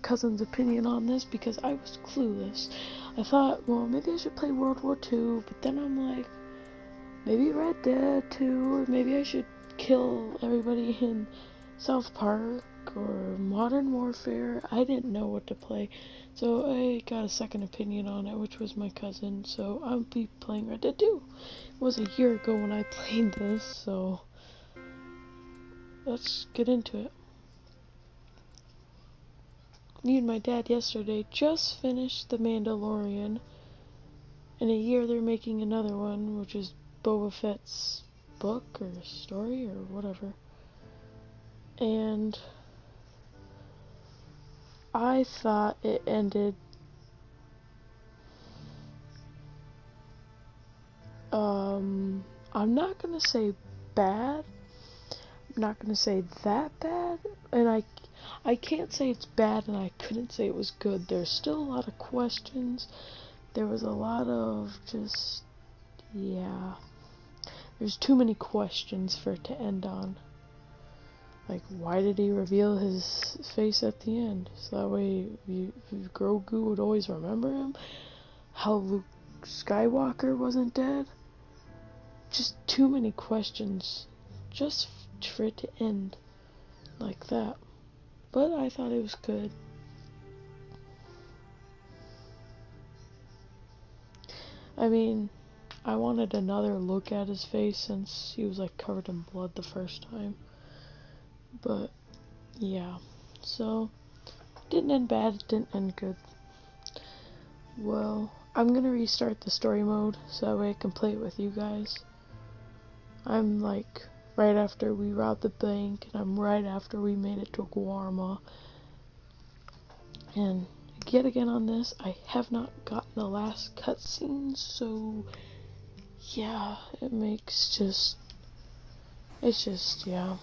cousin's opinion on this because I was clueless. I thought, well, maybe I should play World War II, but then I'm like, maybe Red Dead 2, or maybe I should kill everybody in South Park or Modern Warfare. I didn't know what to play, so I got a second opinion on it, which was my cousin. So I'll be playing Red Dead 2. It was a year ago when I played this, so let's get into it. Me and my dad yesterday just finished The Mandalorian. In a year they're making another one, which is Boba Fett's book or story or whatever. And I thought it ended I'm not gonna say bad. I'm not gonna say that bad, and I can't say it's bad and I couldn't say it was good. There's still a lot of questions. There was a lot of just, yeah. There's too many questions for it to end on. Like, why did he reveal his face at the end? So that way Grogu would always remember him? How Luke Skywalker wasn't dead? Just too many questions. Just for it to end like that. But I thought it was good. I mean, I wanted another look at his face since he was like covered in blood the first time. But yeah, so didn't end bad, it didn't end good. Well, I'm gonna restart the story mode so that way I can play it with you guys. I'm like right after we robbed the bank, and I'm right after we made it to Guarma. And yet again on this, I have not gotten the last cutscene, so yeah, it's just, yeah.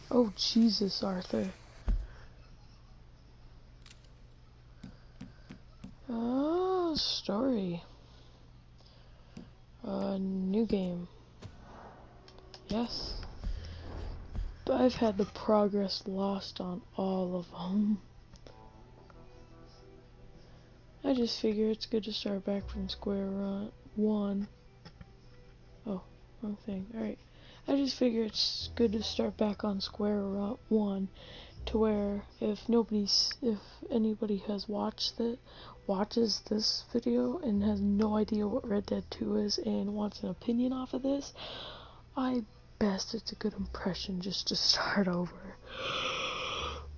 Oh, Jesus, Arthur. Oh, story. New game. Yes. But I've had the progress lost on all of them. I just figure it's good to start back from square one. Oh, wrong thing. Alright. I just figure it's good to start back on square one, to where if anybody has watches this video and has no idea what Red Dead 2 is and wants an opinion off of this, I best it's a good impression just to start over.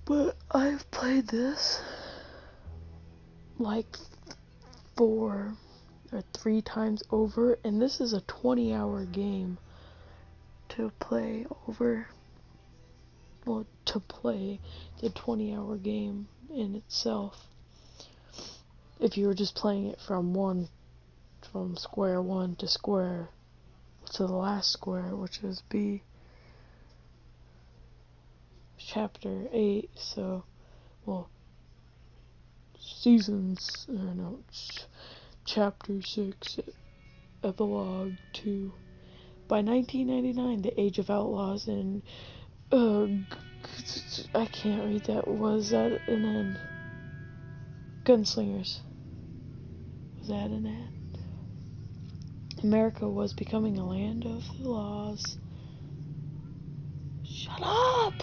But I've played this like 4 or 3 times over, and this is a 20-hour game to play over. Well, to play the 20-hour game in itself. If you were just playing it from square one to the last square, which is B, chapter 8, so, well, chapter 6, epilogue 2. By 1999, the Age of Outlaws and, I can't read that, was that an end? Gunslingers. Was that an end? America was becoming a land of the laws. Shut up!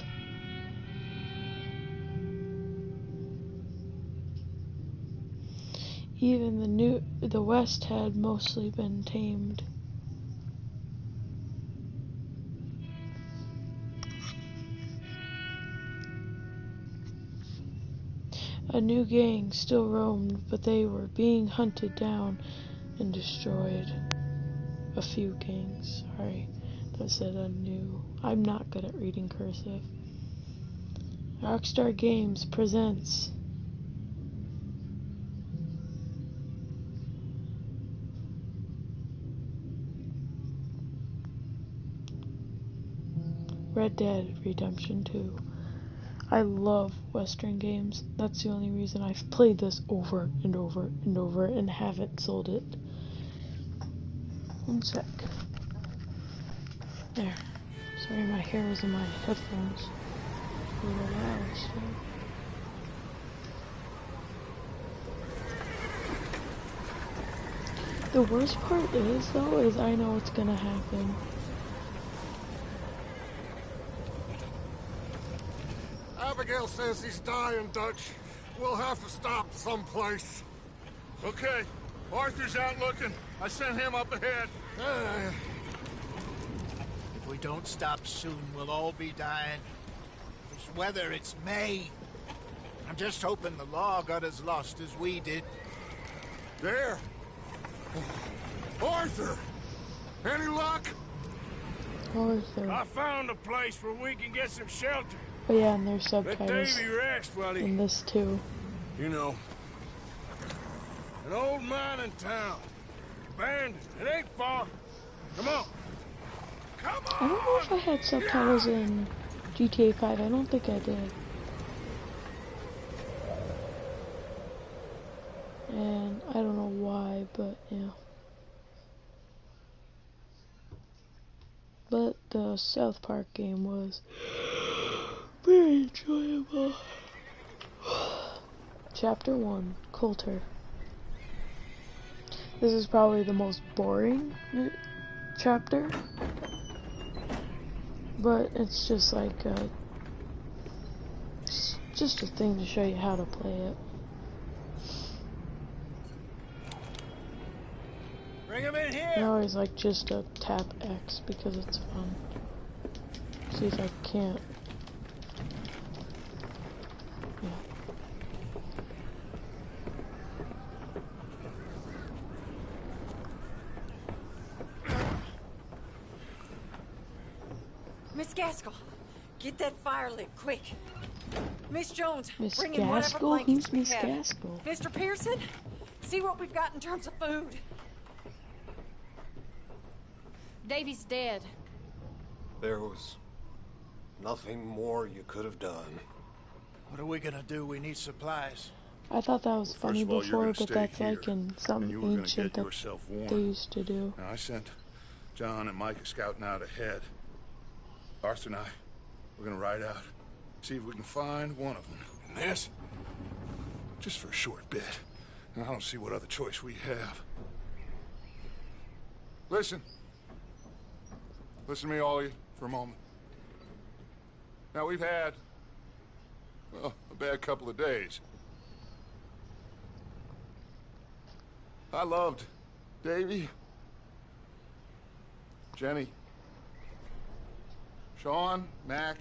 Even the West had mostly been tamed. A new gang still roamed, but they were being hunted down and destroyed. A few gangs, sorry, that said a new. I'm not good at reading cursive. Rockstar Games presents Red Dead Redemption 2. I love Western games. That's the only reason I've played this over and over and over and haven't sold it. One sec. There. Sorry, my hair was in my headphones. A little loud, so. The worst part is, though, is I know what's gonna happen. Abigail says he's dying, Dutch. We'll have to stop someplace. Okay, Arthur's out looking. I sent him up ahead. If we don't stop soon, we'll all be dying. This weather, it's May. I'm just hoping the law got as lost as we did. There! Arthur! Any luck? Arthur. I found a place where we can get some shelter. Oh yeah, and there's Let subtitles Davy rest while he... in this too. You know, an old mining town. Abandoned. It ain't far. Come on. Come on! I don't know if I had subtitles in GTA 5. I don't think I did. And I don't know why, but yeah. But the South Park game was very enjoyable. Chapter 1, Coulter. This is probably the most boring chapter. But it's just like just a thing to show you how to play it. Bring him in here! I always like just to tap X because it's fun. See if I can't. Yeah. Miss Gaskell, get that fire lit, quick. Miss Jones, Miss bring in whatever Gaskell? blankets Who's we Miss have. Gaskell? Mr. Pearson, see what we've got in terms of food. Davy's dead. There was nothing more you could have done. What are we gonna do? We need supplies. I thought that was funny First of all, you're before, gonna but stay that's here, like in and something you were gonna ancient get that yourself they warm. used to do. Now, I sent John and Micah scouting out ahead. Arthur and I, we're gonna ride out, see if we can find one of them. And this, just for a short bit. And I don't see what other choice we have. Listen. Listen to me, all of you, for a moment. Now, we've had, well, a bad couple of days. I loved Davy, Jenny, Sean, Mac.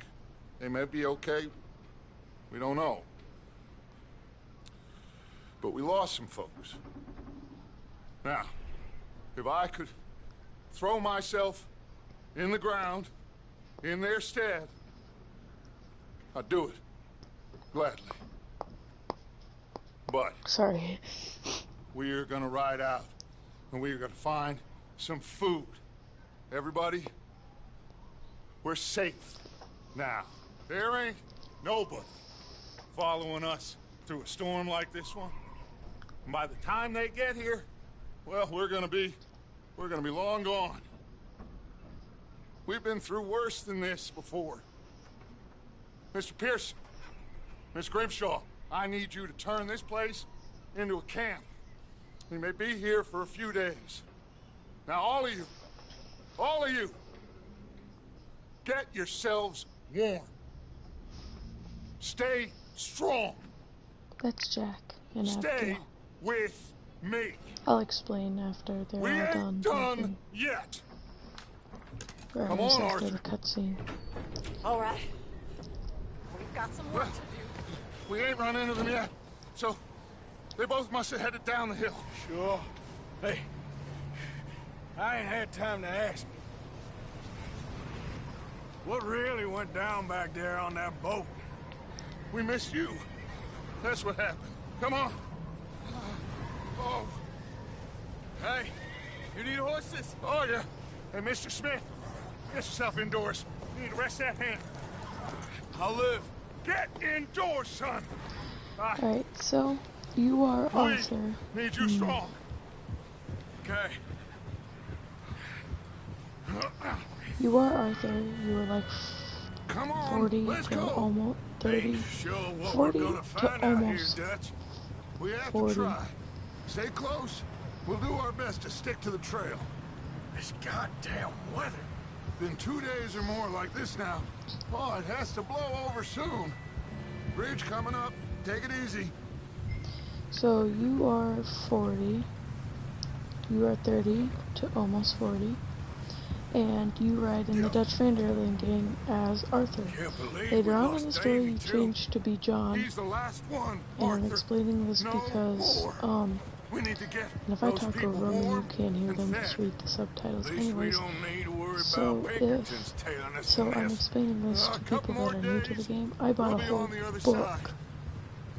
They may be okay. We don't know. But we lost some folks. Now, if I could throw myself in the ground in their stead, I'd do it. Gladly. But Sorry. we're gonna ride out, and we're gonna find some food. Everybody, we're safe now. There ain't nobody following us through a storm like this one. And by the time they get here, well, we're gonna be long gone. We've been through worse than this before. Mr. Pearson, Miss Grimshaw, I need you to turn this place into a camp. We may be here for a few days. Now, all of you, get yourselves warm. Stay strong. That's Jack and Stay Abigail. with me. I'll explain after they're We all ain't done. done yet. Or Come at least on, after Arthur. the cutscene. All right. We've got some work to do. We ain't run into them yet, so they both must have headed down the hill. Sure. Hey, I ain't had time to ask. What really went down back there on that boat? We missed you. That's what happened. Come on. Oh. Hey, you need horses? Oh, yeah. Hey, Mr. Smith, get yourself indoors. You need to rest that hand. I'll live. Get indoors, son. Alright, so you are Arthur. We need you strong. Okay. You are Arthur. You were like Come on, 40 let's to go. almost 30. Ain't sure what 40 we're gonna to find out here, almost Dutch. We have 40. to try. Stay close. We'll do our best to stick to the trail. This goddamn weather. Been 2 days or more like this now. Oh, it has to blow over soon. Bridge coming up. Take it easy. So you are 40. You are 30 to almost 40. And you ride in the Dutch van der Linde gang as Arthur. Can't believe Later we on in lost the story, Davy, you too. change to be John. He's the last one, And I'm Arthur. explaining this No because, more. We need to get and if I those talk people over them and you warm can't hear and them, fed. just read the subtitles At least we anyways. don't need to worry So about if, Pinkertons tailing us so from I'm this. explaining this A to couple people more that are new to the days, game. I bought we'll a be whole on the other book side.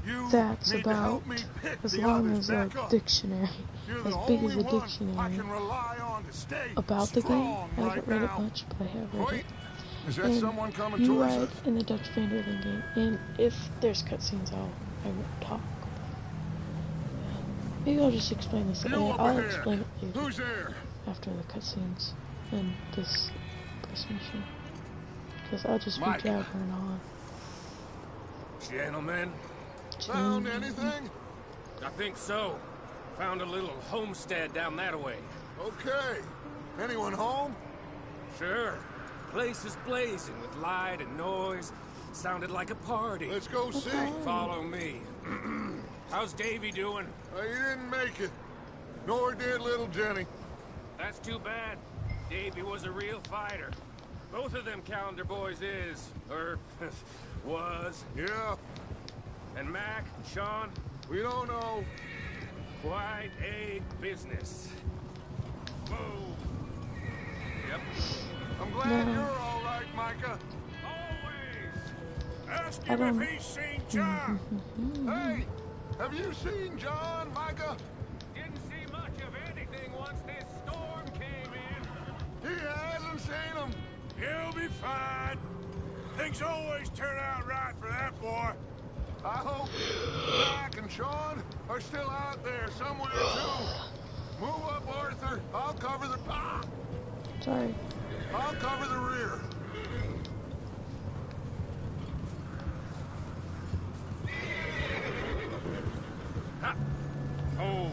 You that's need to about help me pick as the long others as a back up. dictionary, You're as the big as only a one I dictionary can rely on to stay about the game. strong I haven't right read it now. much, but I have read Wait, it. is that And someone coming you towards ride us? in the Dutch van der Linde game, and if there's cutscenes, I won't talk. Maybe I'll just explain this. You up I'll ahead. explain it later Who's there? after the cutscenes and this mission, because I'll just be Micah. jabbering on. Gentlemen, Found anything? I think so. Found a little homestead down that way. Okay. Anyone home? Sure. Place is blazing with light and noise. Sounded like a party. Let's go see. Follow me. How's Davy doing? He didn't make it. Nor did little Jenny. That's too bad. Davy was a real fighter. Both of them calendar boys is, or was. Yeah, And Mac, Sean, we don't know. quite a business. Whoa. Yep. I'm glad you're all right, Micah. Always. ask I him don't- if he's seen John. Hey, have you seen John, Micah? Didn't see much of anything once this storm came in. He hasn't seen him. He'll be fine. Things always turn out right for that boy. I hope Mac and Sean are still out there somewhere, too. Move up, Arthur. I'll cover the... Sorry. I'll cover the rear. Oh.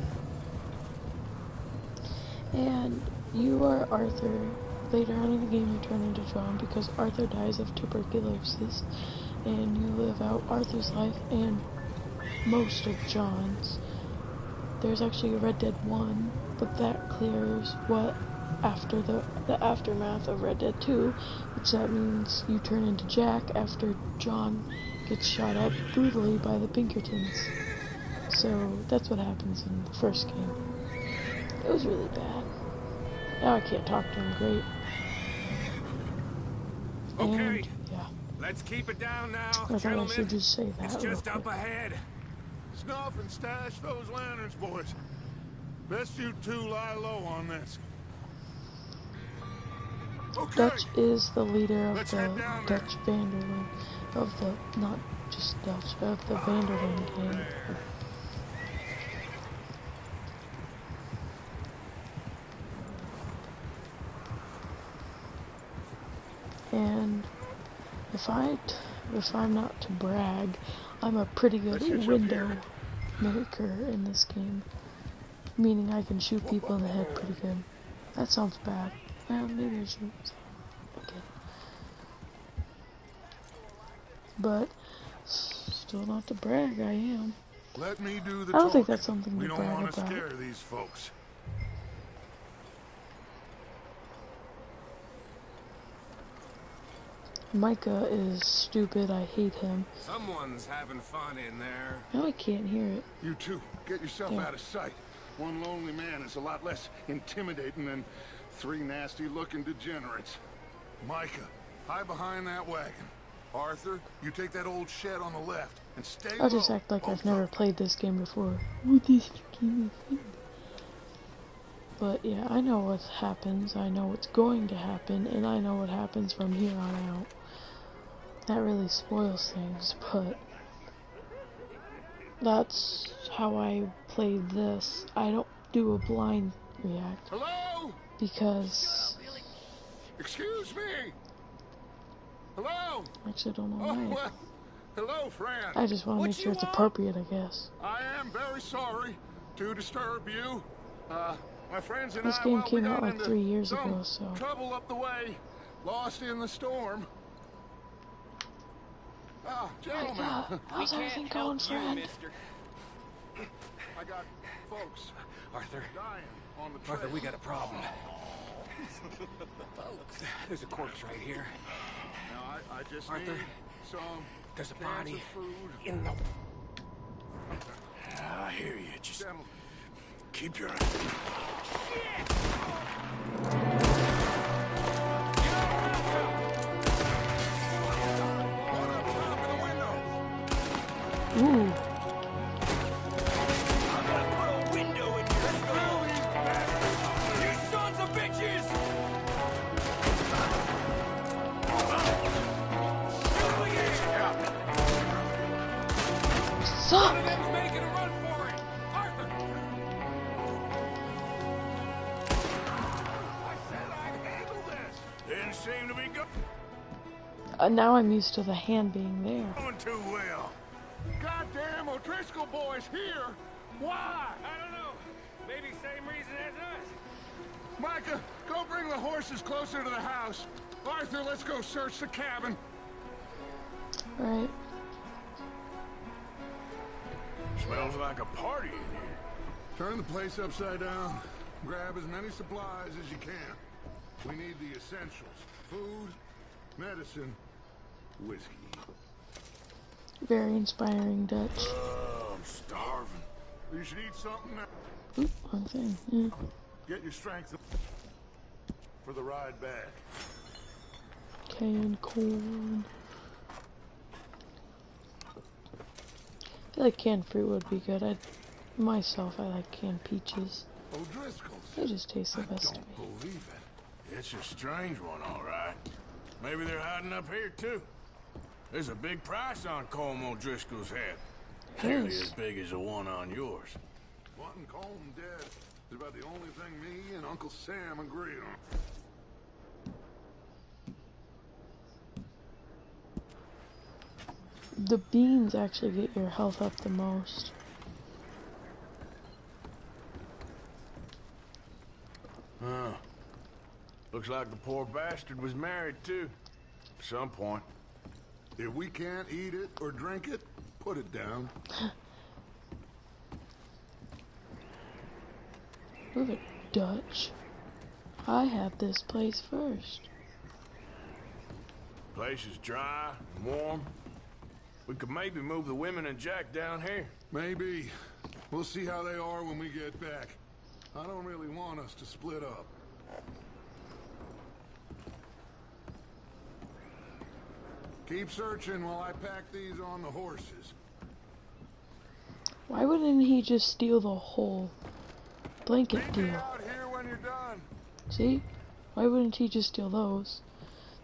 And you are Arthur. Later on in the game, you turn into John because Arthur dies of tuberculosis, and you live out Arthur's life and most of John's. There's actually a Red Dead 1, but that clears what after the aftermath of Red Dead 2, which that means you turn into Jack after John gets shot up brutally by the Pinkertons. So that's what happens in the first game. It was really bad. Now I can't talk to him great. Okay. And, yeah, Let's keep it down now, I thought I gentlemen. should just say that It's real just up quick. ahead. Snuff and stash those lanterns, boys. Best you two lie low on this. Okay. Dutch is the leader of Let's the head down there. Dutch Vanderlyn, of the, not just Dutch, of the Vanderlyn gang. And if I'm not to brag, I'm a pretty good Let's hitch up window here. maker in this game. Meaning I can shoot people in the head pretty good. That sounds bad. Well, maybe I shouldn't say it. Okay. But, still not to brag, I am. Let me do the I don't think talking. that's something We to don't brag want to about. scare these folks. Micah is stupid, I hate him. Someone's having fun in there. Now I can't hear it. You two, get yourself Yeah. out of sight. One lonely man is a lot less intimidating than three nasty-looking degenerates. Micah, hide behind that wagon. Arthur, you take that old shed on the left and stay I'll just low, act like I've both never of you. played this game before. What is game? But yeah, I know what happens, I know what's going to happen, and I know what happens from here on out. That really spoils things, but that's how I played this. I don't do a blind react Hello? because Excuse me? Hello? I actually don't know Oh, why. well, hello, friend. I just want to make sure it's appropriate, I guess. I am very sorry to disturb you. My friends and This I, game well, we came out got like into 3 years some ago, so. trouble up the way, lost in the storm. Ah, gentlemen, How's everything going, friend? I got folks Arthur. dying on the trail. Arthur, we got a problem. There's a corpse right here. Now, I just Arthur, need some there's a cans body of food. in the... I hear you. Just Gentlemen, keep your... load up top in the window. Ooh. I'm gonna put a window in your skull. You sons of bitches! Suck! Them's making a run for it! Arthur! I said I'd handle this. Didn't seem to be Now I'm used to the hand being there. going too well. Goddamn O'Driscoll boys here. Why? I don't know. Maybe same reason as us. Micah, go bring the horses closer to the house. Arthur, let's go search the cabin. Right. Smells like a party in here. Turn the place upside down. Grab as many supplies as you can. We need the essentials. Food, medicine, whiskey. Very inspiring Dutch. I'm starving. You should eat something now. Oop, wrong thing. Yeah. Get your strength for the ride back. Canned corn. I feel like canned fruit would be good. Myself, I like canned peaches. O'Driscoll's. They just taste the best to me. Don't believe it. It's a strange one, all right. Maybe they're hiding up here, too. There's a big price on Colm O'Driscoll's head. Nearly Yes. as big as the one on yours. Wanting Colm dead is about the only thing me and Uncle Sam agree on. The beans actually get your health up the most. Huh. Looks like the poor bastard was married, too. At some point. If we can't eat it or drink it, put it down. Look at Dutch. I have this place first. Place is dry and warm. We could maybe move the women and Jack down here. Maybe. We'll see how they are when we get back. I don't really want us to split up. Keep searching while I pack these on the horses. Why wouldn't he just steal the whole blanket Meet me deal? out here when you're done. See? Why wouldn't he just steal those?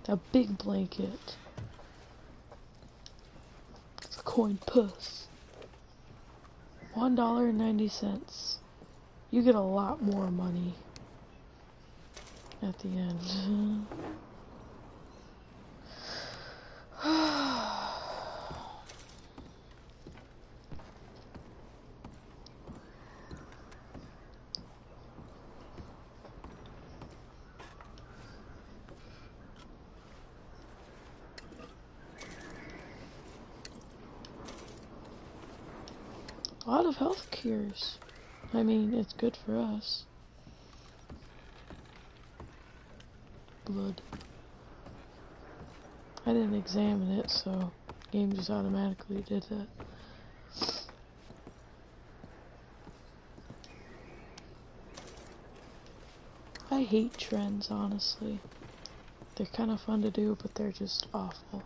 That big blanket. It's a coin purse. $1.90. You get a lot more money at the end. A lot of health cures. I mean, it's good for us. Blood. I didn't examine it, so the game just automatically did that. I hate trends, honestly. They're kind of fun to do, but they're just awful.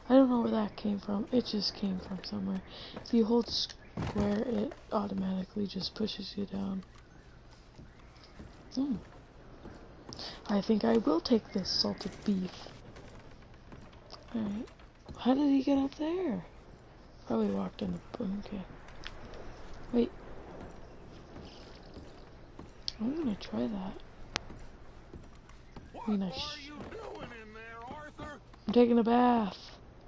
I don't know where that came from. It just came from somewhere. If you hold square, it automatically just pushes you down. I think I will take this salted beef. Alright. How did he get up there? Probably walked in the... Okay. Wait. I'm gonna try that. What I mean, are you doing in there, Arthur? I'm taking a bath.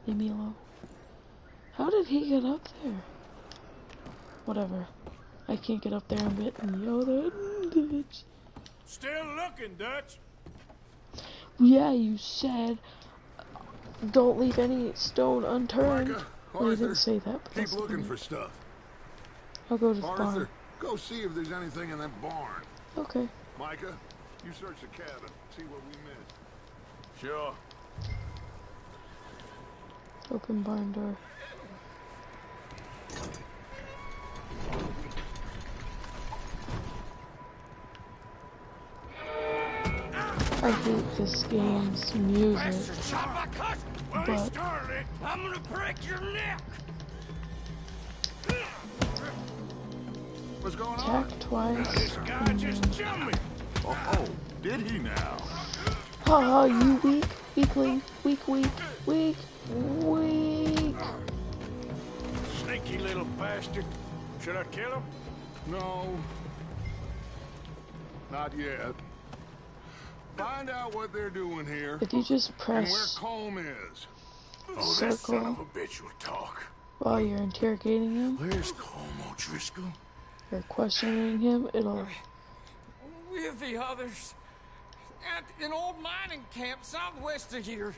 Leave me alone. How did he get up there? Whatever. I can't get up there and yell that bitch. Still looking, Dutch. Yeah, you said don't leave any stone unturned. Micah, Well, you Arthur, didn't say that, but keep that's looking the for stuff. I'll go to the Arthur, barn. go see if there's anything in that barn. Okay. Micah, you search the cabin, see what we missed. Sure. Open barn door. I hate this game's music, but I'm gonna break your neck. What's going on? attack twice. This guy just jumped me. Oh, did he now? Haha, you weak, weakling, weak, weak, weak, weak. Sneaky little bastard. Should I kill him? No. Not yet. Find out what they're doing here If you just and where press Colm is. Oh, that son of circle a bitch will talk. while you're interrogating him Where's Colm O'Driscoll? or questioning him, it'll... With the others. At an old mining camp southwest of here.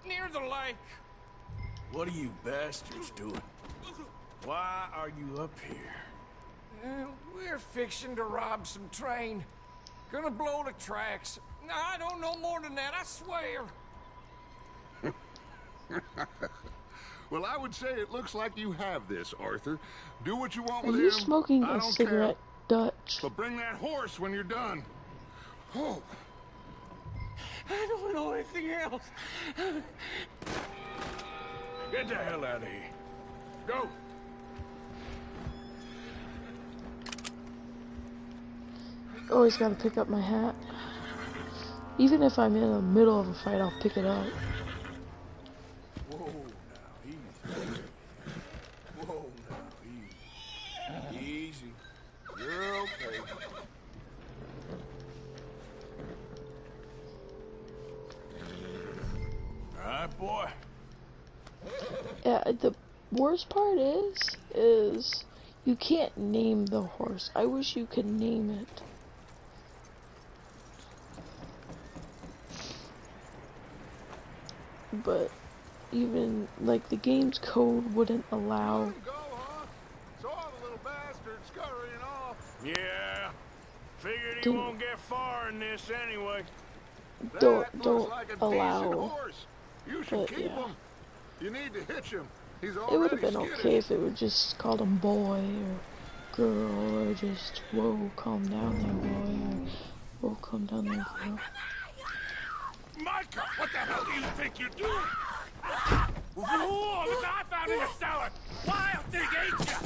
Near the lake. What are you bastards doing? Why are you up here? We're fixing to rob some train. Gonna blow the tracks. I don't know more than that, I swear. Well, I would say it looks like you have this, Arthur. Do what you want Are with you him. smoking I a don't cigarette, Dutch? Care. But bring that horse when you're done. Oh. I don't know anything else. Get the hell out of here. Go. Always gotta pick up my hat. Even if I'm in the middle of a fight, I'll pick it up. Whoa, now, easy. Whoa, now, easy. Easy. You're okay. All right, boy. Yeah, the worst part is you can't name the horse. I wish you could name it. But even like the game's code wouldn't allow. Go, huh? Saw the little bastard scurrying off. Yeah. Figured he Dude. won't get far in this anyway. That Don't looks like a decent allow. horse. You should But, keep yeah. him. You need to hitch him. He's It would already have been skittish. okay if it would just called him boy or girl or just whoa, calm down there, boy, or whoa, calm down there, girl. Micah, what the hell do you think you're doing? Whoa, look what I found in the cellar. Wild thing, ain't ya?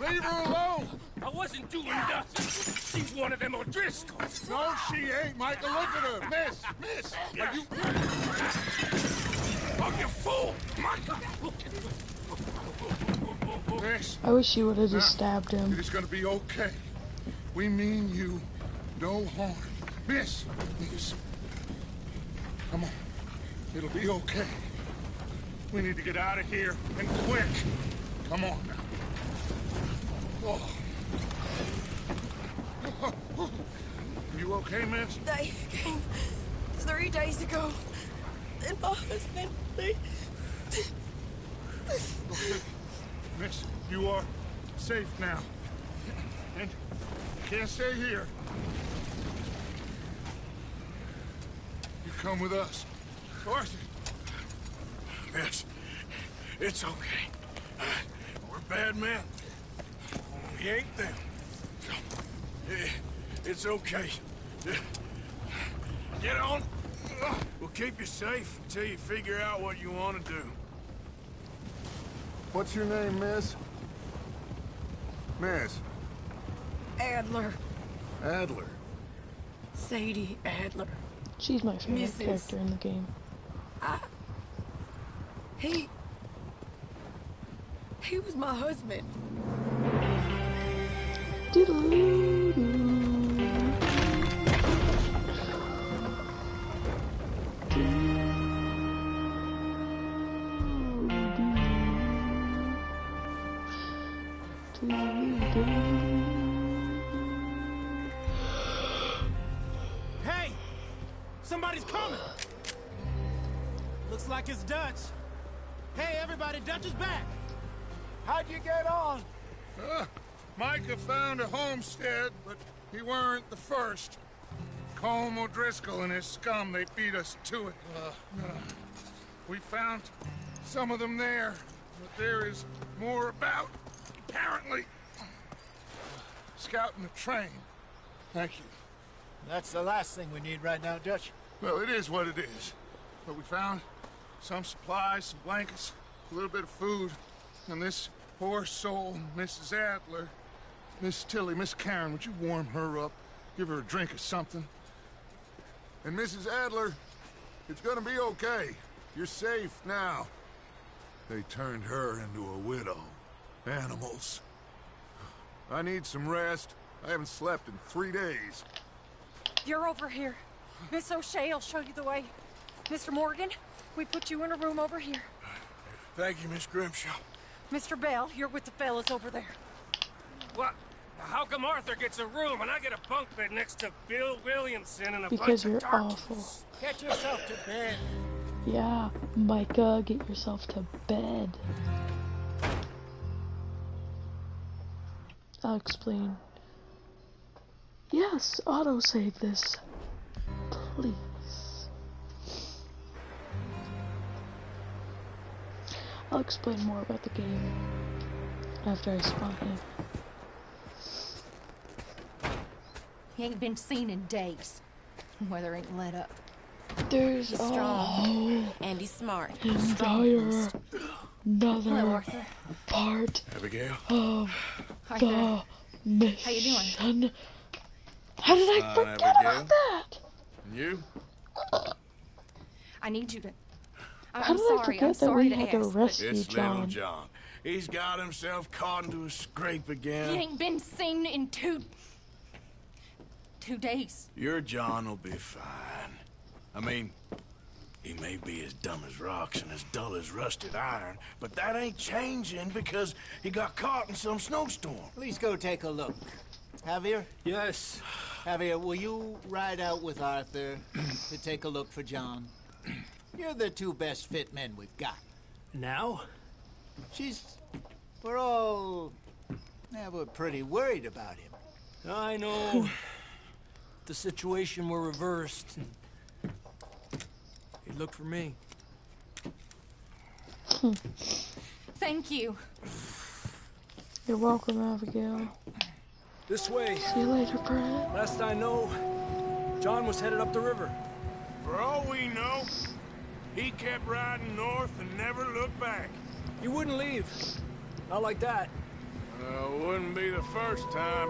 Leave her alone. I wasn't doing nothing. She's one of them O'Driscolls. No, she ain't, Micah. Look at her. Miss. Are you... Oh, you fool! Micah! Miss, I wish you would have just stabbed him. it's gonna be okay. We mean you no harm. Miss. Come on. It'll be okay. We need to get out of here, and quick. Come on now. Oh. You okay, miss? They came 3 days ago. And my husband, they... Okay. Miss, you are safe now. And you can't stay here. You come with us. Arthur. Miss, it's okay. We're bad men. We ain't them. It's okay. Get on. We'll keep you safe until you figure out what you want to do. What's your name, miss? Miss. Adler. Adler. Sadie Adler. She's my favorite Mrs. character in the game. He was my husband. Hey! Somebody's coming! Looks like it's Dutch. Hey, everybody, Dutch is back! How'd you get on? Micah found a homestead, but he weren't the first. Colm O'Driscoll and his scum, they beat us to it. We found some of them there, but there is more about, apparently. Scouting the train. Thank you. That's the last thing we need right now, Dutch. Well, it is what it is. But we found some supplies, some blankets, a little bit of food, and this poor soul, Mrs. Adler, Miss Tilly, Miss Karen, would you warm her up? Give her a drink or something? And Mrs. Adler, it's gonna be okay. You're safe now. They turned her into a widow. Animals. I need some rest. I haven't slept in 3 days. You're over here. Miss O'Shea will show you the way. Mr. Morgan, we put you in a room over here. Thank you, Miss Grimshaw. Mr. Bell, you're with the fellas over there. What? How come Arthur gets a room and I get a bunk bed next to Bill Williamson and a Because bunch you're of darkies? awful. Get yourself to bed. Yeah, Micah, get yourself to bed. I'll explain. Yes, autosave this. Please. I'll explain more about the game after I spawn him. He ain't been seen in days. Weather ain't let up. There's He's strong. And he's smart. another Hello, Arthur. part Abigail. of Arthur. the mission. How you doing? How did I forget about that? And you? I need you to... How I'm did I sorry. forget I'm that sorry we to had to ask, but rescue It's little John? John. He's got himself caught into a scrape he again. ain't been seen in two days. Your John will be fine. I mean, he may be as dumb as rocks and as dull as rusted iron, but that ain't changing because he got caught in some snowstorm. Please go take a look. Javier? Yes. Javier, will you ride out with Arthur to take a look for John? You're the two best fit men we've got. Now? We're pretty worried about him. I know. The situation were reversed. He looked for me. Thank you. You're welcome, Abigail. This way. See you later, Brett. Last I know, John was headed up the river. For all we know, he kept riding north and never looked back. He wouldn't leave. Not like that. Wouldn't be the first time.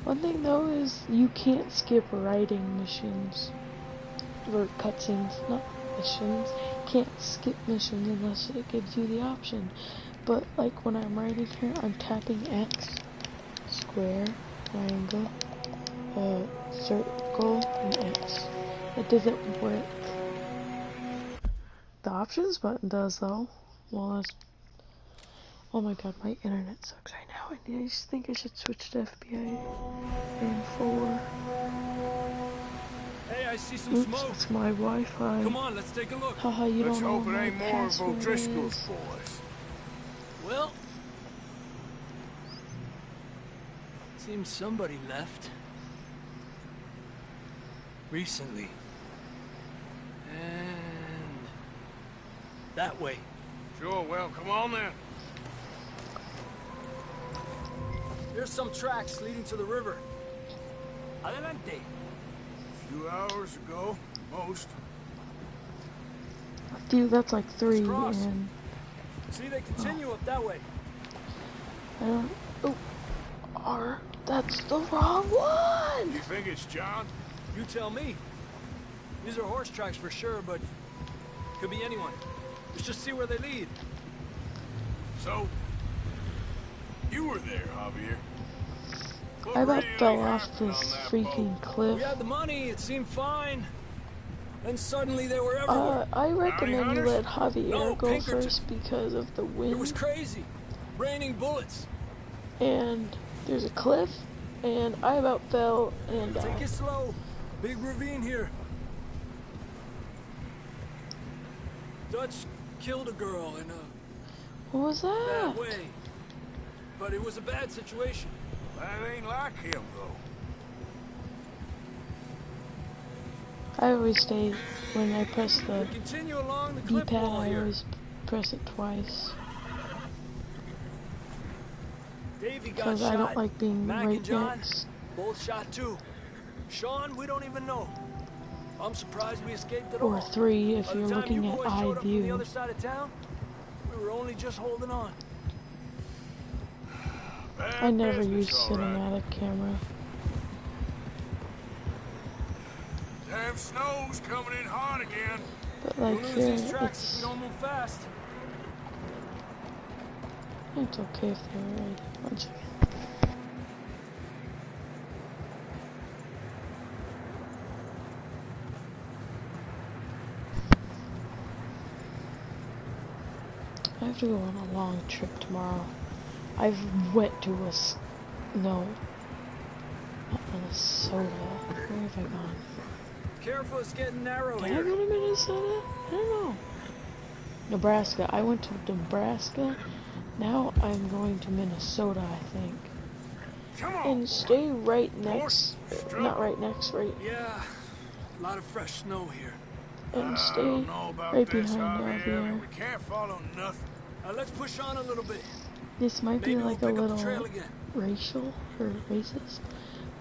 One thing though is you can't skip writing missions or cutscenes, not missions. Can't skip missions unless it gives you the option. But like when I'm writing here, I'm tapping X, square, triangle, circle, and X. It doesn't work. The options button does though. Well, that's... Oh my god, my internet sucks right now. I just think I should switch to FBI and 4. Hey, I see some Oops, smoke. it's my Wi-Fi. Come on, let's take a look. Haha, you Let's don't know hope it what my ain't more of password O'Driscoll's is. boys. Well, seems somebody left. Recently. And that way. Sure, well, come on then. There's some tracks leading to the river. Adelante. A few hours ago, most. Dude, that's like 3 cross. and... See, they continue up that way. I don't... Oh, R. That's the wrong one! You think it's John? You tell me. These are horse tracks for sure, but could be anyone. Let's just see where they lead. So, you were there, Javier. What I about really fell off happened this on that freaking boat? cliff. We had the money, it seemed fine. and suddenly they were everywhere. I recommend you let Javier No, go Pinkerton. first because of the It was wind, crazy. Raining bullets. and there's a cliff, and I about fell and Take died. it slow. Big ravine here. Dutch killed a girl in a What was that? bad way. But it was a bad situation. That ain't like him, though. I always stay, when I press the We continue along the cliff D-pad, wall I here. always press it twice. Davey got Because shot. I don't like being Mac right and John, next. both shot too. Sean, we don't even know. I'm surprised we escaped at all. Or 3 if By you're the time looking you at boys eye showed up from the view. other side of town, we were only just holding on. I never business, use all right. cinematic camera. Damn snow's coming in hard again. But like We'll lose here, these tracks if it's we don't move fast. okay if they're right. One second. I have to go on a long trip tomorrow. I've went to no, not Minnesota. Where have I gone? Careful, it's getting narrow Did I here. go to Minnesota? I don't know. Nebraska. I went to Nebraska. Now I'm going to Minnesota, I think. Come on. And stay right next, not right next, right, Yeah, a lot of fresh snow here. and I stay don't know about right this, behind Javier. Javier. We can't follow nothing. Let's push on a little bit. This might be Maybe we'll like a pick up the trail little again. racial or racist,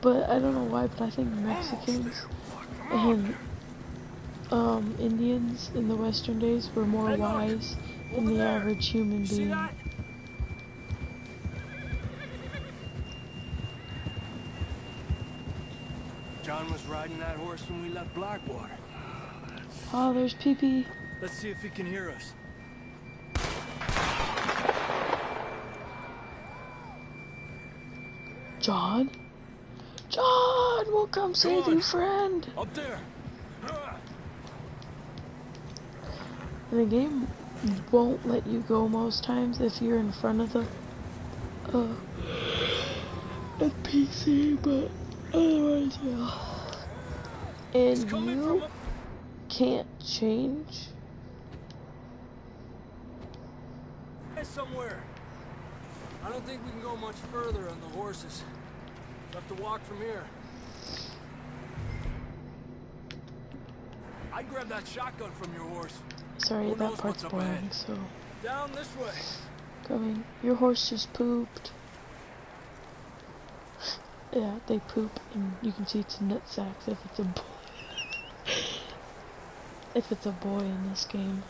but I don't know why, but I think Mexicans and Indians in the Western days were more Hey, look, wise than over the there. average human You see being. that? John was riding that horse when we left Blackwater. Oh, there's Pee-Pee. Let's see if he can hear us. John? John, we'll come save on. you, friend. Up there. And the game won't let you go most times if you're in front of the NPC, but otherwise, yeah. And you can't change. Somewhere. I don't think we can go much further on the horses. We'll have to walk from here. I'd grab that shotgun from your horse. Sorry, Who that knows part's what's up boring, ahead? so Down this way. coming. Your horse just pooped. Yeah, they poop, and you can see it's nut sacks if it's a boy. If it's a boy in this game.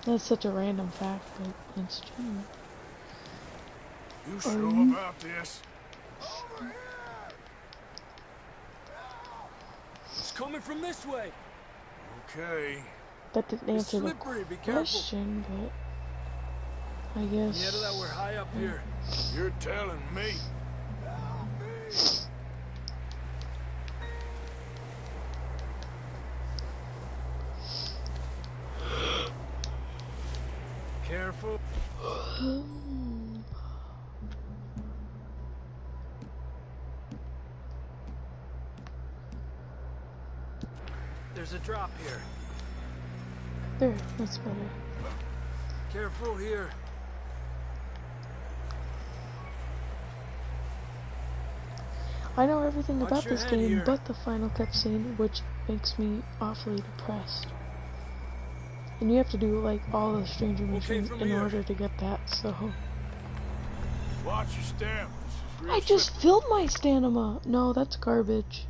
That's such a random fact, but it's true. You sure about this? It's coming from this way. Okay. That didn't It's answer the slippery, be careful. question, but I guess. Yeah, to that we're high up here. You're telling me. Careful. There's a drop here. There, that's better. Careful here. I know everything Watch about your this head game here. but the final cutscene, which makes me awfully depressed. And you have to do like all the stranger missions from in here. order to get that, so. Watch your step. This is real I just filled my stamina! No, that's garbage.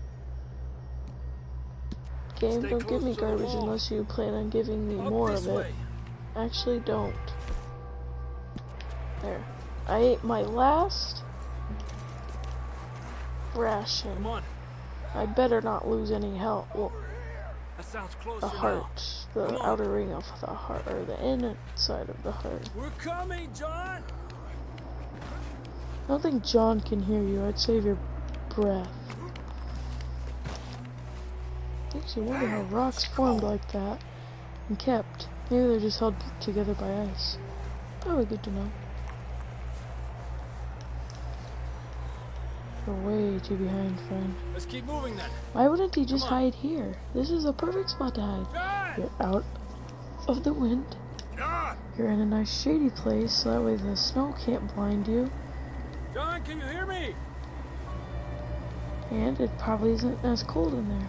Game, Stay don't give close me to the garbage wall. unless you plan on giving me Up more this of it. way. Actually, don't. There. I ate my last ration. Come on. I better not lose any health. Well, That sounds closer the now. heart. The Come on. outer ring of the heart, or the inside of the heart. We're coming, John. I don't think John can hear you. I'd save your breath. Actually, I wonder how rocks formed like that and kept. Maybe they're just held together by ice. Probably good to know. You're way too behind, friend. Let's keep moving then. Why wouldn't he just hide here? This is a perfect spot to hide. John! You're out of the wind. John! You're in a nice shady place, so that way the snow can't blind you. John, can you hear me? And it probably isn't as cold in there.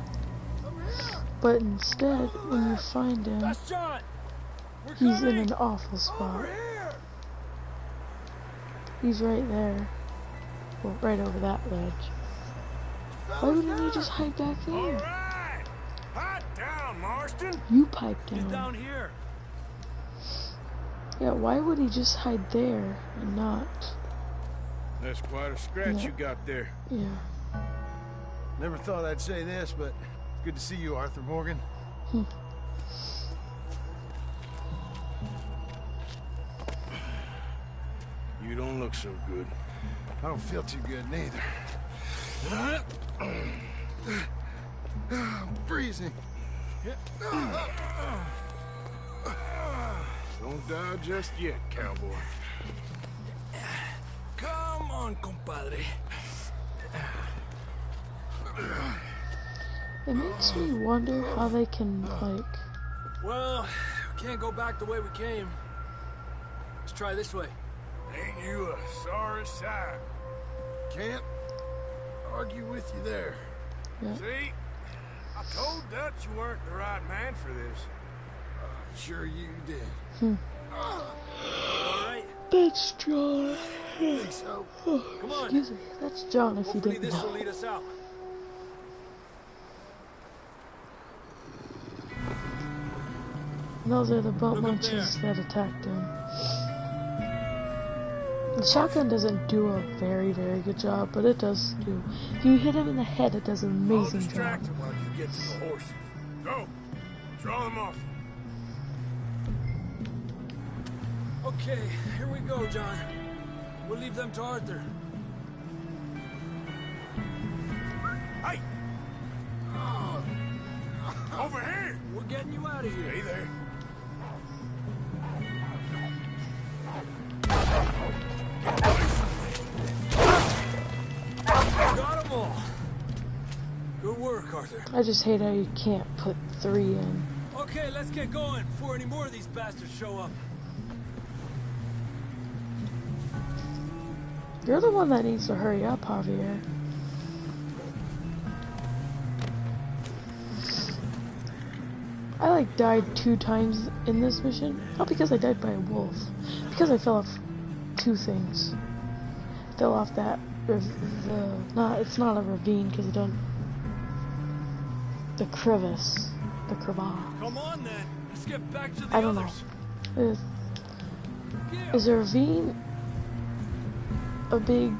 But instead, when you find him, That's John. We're he's in coming. an awful spot. Over here. He's right there. Well, right over that ledge. Why wouldn't he just hide back All there? right! Hot down, Marston! You pipe He's down. down here. Yeah, why would he just hide there and not? That's quite a scratch Yeah. you got there. Yeah. Never thought I'd say this, but it's good to see you, Arthur Morgan. You don't look so good. I don't feel too good neither. I'm freezing. Don't die just yet, cowboy. Come on, compadre. It makes me wonder how they can, like... Well, we can't go back the way we came. Let's try this way. Ain't you a sorry sight? Can't argue with you there. Yeah. See? I told Dutch you weren't the right man for this. Sure you did. All right. That's John. I think so. Come on. Excuse me. That's John if you Hopefully didn't this will know. lead us out. And those are the boat Look up munches that attacked him. The shotgun doesn't do a very, very good job, but it does do. If you hit him in the head, it does an I'll amazing job. distract him while you get to the horses. Go! Draw them off. Okay, here we go, John. We'll leave them to Arthur. Hey! Over here! We're getting you out of here. Hey there. Got them all. Good work, Arthur. I just hate how you can't put 3 in. Okay, let's get going before any more of these bastards show up. You're the one that needs to hurry up, Javier. I like died 2 times in this mission. Not because I died by a wolf. Because I fell off 2 things. Fell off that it's not a ravine because it don't. The crevice. The crevasse. Come on then. Let's get back to the I don't know. others. Is a ravine a big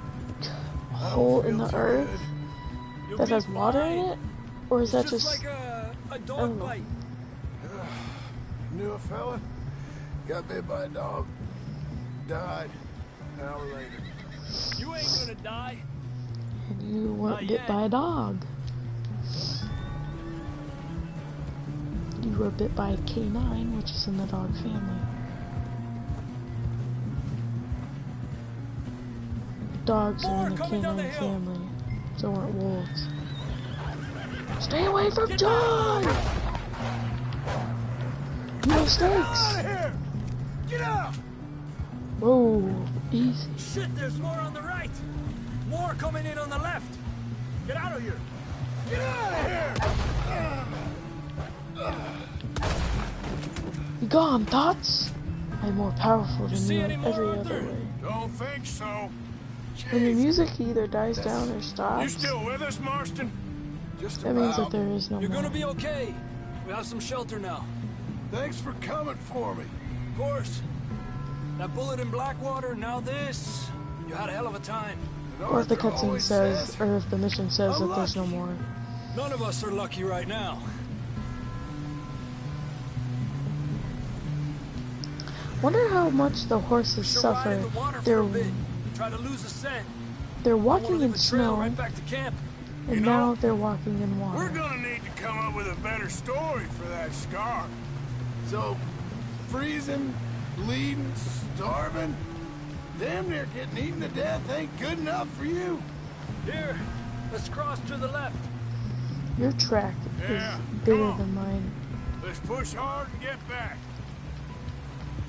hole in the earth You'll that be has water in fine. it? Or is that It's just... like a don't dog know. bite. Knew a fella, got bit by a dog, died an hour later. You ain't gonna die. And you weren't Not bit yet. by a dog. You were bit by a canine, which is in the dog family. Dogs are in the coming down the canine hill. family. So aren't wolves. Stay away from John! You have snakes! Here! Get out! Whoa, easy. Shit, there's more on the right. More coming in on the left. Get out of here. Get out of here! Be gone, Tots! I'm more powerful than see you any in more, every Arthur? other way. Don't think so. When the music either dies down or You stops, still with us, Marston? Just that means that about. there is no You're more. gonna be okay. We have some shelter now. Thanks for coming for me. Of course. That bullet in Blackwater, now this. You had a hell of a time. And Or if the Arthur cutscene always says, or if the mission says I'm that there's no lucky. more. None of us are lucky right now. Wonder how much the horses Should ride in suffer. the water for They're a bit. Try to lose a scent. they're I wanna walking leave in a trail snow. right back to camp. And You now know, they're walking in water. we're gonna need to come up with a better story for that scar. So, freezing, bleeding, starving, damn near getting eaten to death ain't good enough for you. Here, let's cross to the left. Your track Yeah, is come bigger on. than mine. Let's push hard and get back.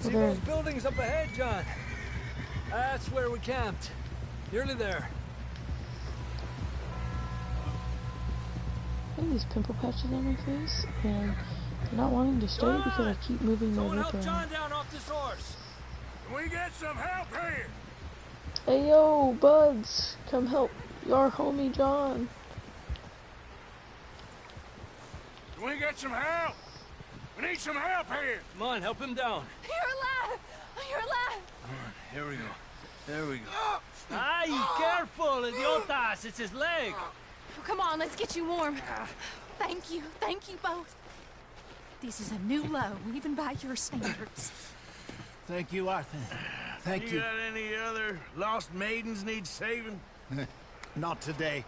See Well, those buildings up ahead, John? That's where we camped. Nearly there. I have these pimple patches on my face, and they're not wanting to stay because I keep moving their Someone lip help around. John down off this horse. Can we get some help here? Hey yo, buds, come help your homie John. Can we get some help? We need some help here. Come on, help him down. You're alive! You're alive! Here we go. There we go. Ay, careful, idiotas. It's his leg. Come on, let's get you warm. Thank you both. This is a new low, even by your standards. Thank you, Arthur. Thank You you. got any other lost maidens need saving? Not today.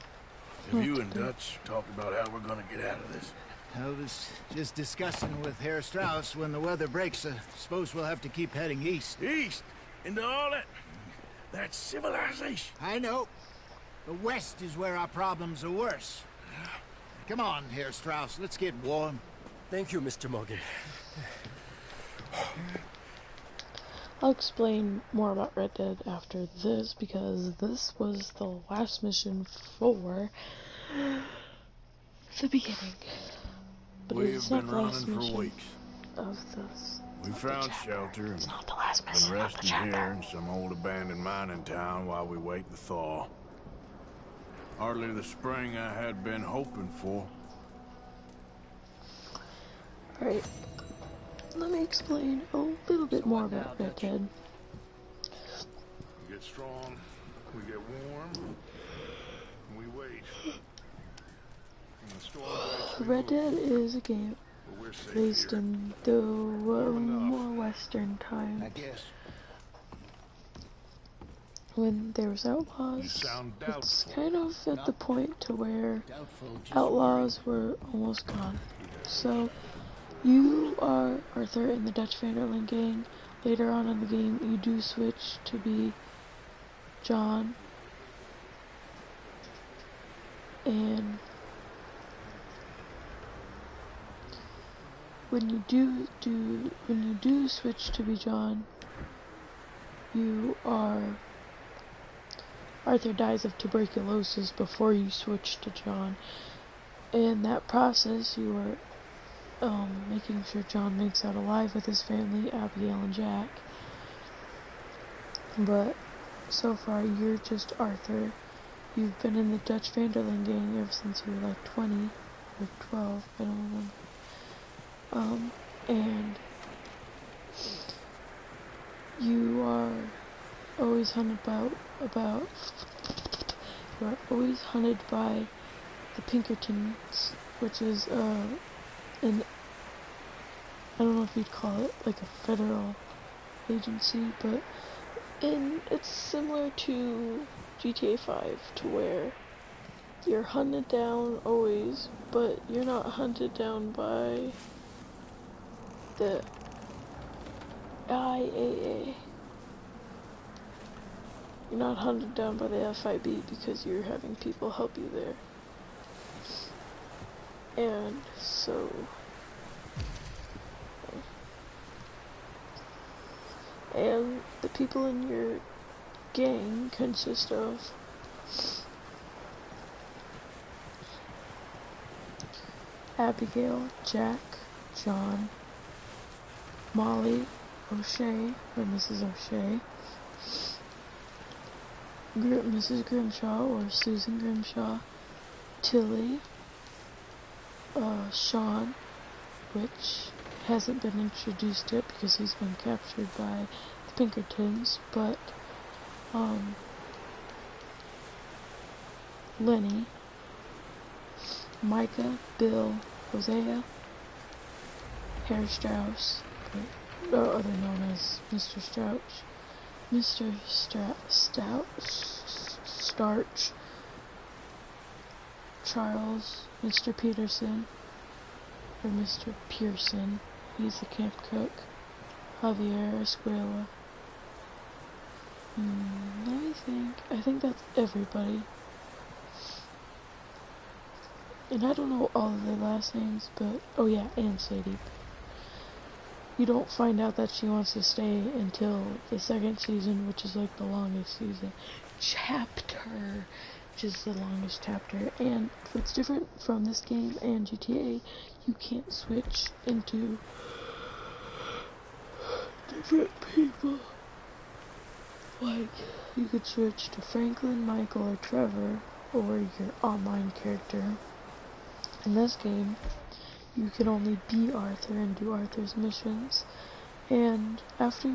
Have you and Dutch talked about how we're gonna get out of this? I was just discussing with Herr Strauss when the weather breaks. Suppose we'll have to keep heading east. East? Into all that civilization. I know. The west is where our problems are worse. Come on, Herr Strauss. Let's get warm. Thank you, Mr. Morgan. I'll explain more about Red Dead after this, because this was the last mission for the beginning. But We've it's not been the last running for mission weeks. of this. We found shelter It's and not the last been mission of the resting here chapter. in some old abandoned mining town while we wait the thaw. Hardly the spring I had been hoping for. Alright, let me explain a little bit more about Red Dead. We get strong, we get warm, and we wait. When the storm breaks, we Red move, Dead is a game but we're safe based here. in the more western time, I guess. when there was You outlaws. sound It's doubtful. kind of at the point to where Doubtful. Just outlaws were almost gone. So you are Arthur in the Dutch Vanderlyn gang. Later on in the game, you do switch to be John, and when you do switch to be John, you are Arthur dies of tuberculosis before you switch to John. In that process, you are making sure John makes out alive with his family, Abigail and Jack. But so far, you're just Arthur. You've been in the Dutch Vanderlyn gang ever since you were like 20 or 12, I don't remember. And you are always hunted you are always hunted by the Pinkertons, which is I don't know if you'd call it like a federal agency, but it's similar to GTA 5, to where you're hunted down always, but you're not hunted down by the IAA. You're not hunted down by the FIB because you're having people help you there. And so and the people in your gang consist of Abigail, Jack, John, Molly, O'Shea, or Mrs. O'Shea, Mrs. Grimshaw, or Susan Grimshaw, Tilly, Sean, which hasn't been introduced yet because he's been captured by the Pinkertons, but, Lenny, Micah, Bill, Hosea, Herr Strauss, or other known as Mr. Strouch, Starch, Charles, Mr. Peterson, or Mr. Pearson, he's the camp cook, Javier Escuela. Let me think. I think that's everybody. And I don't know all of their last names, but oh yeah, and Sadie. You don't find out that she wants to stay until the second season, which is like the longest season. Chapter, which is the longest chapter. And what's different from this game and GTA, you can't switch into different people. Like, you could switch to Franklin, Michael, or Trevor, or your online character. In this game, you can only be Arthur and do Arthur's missions. And after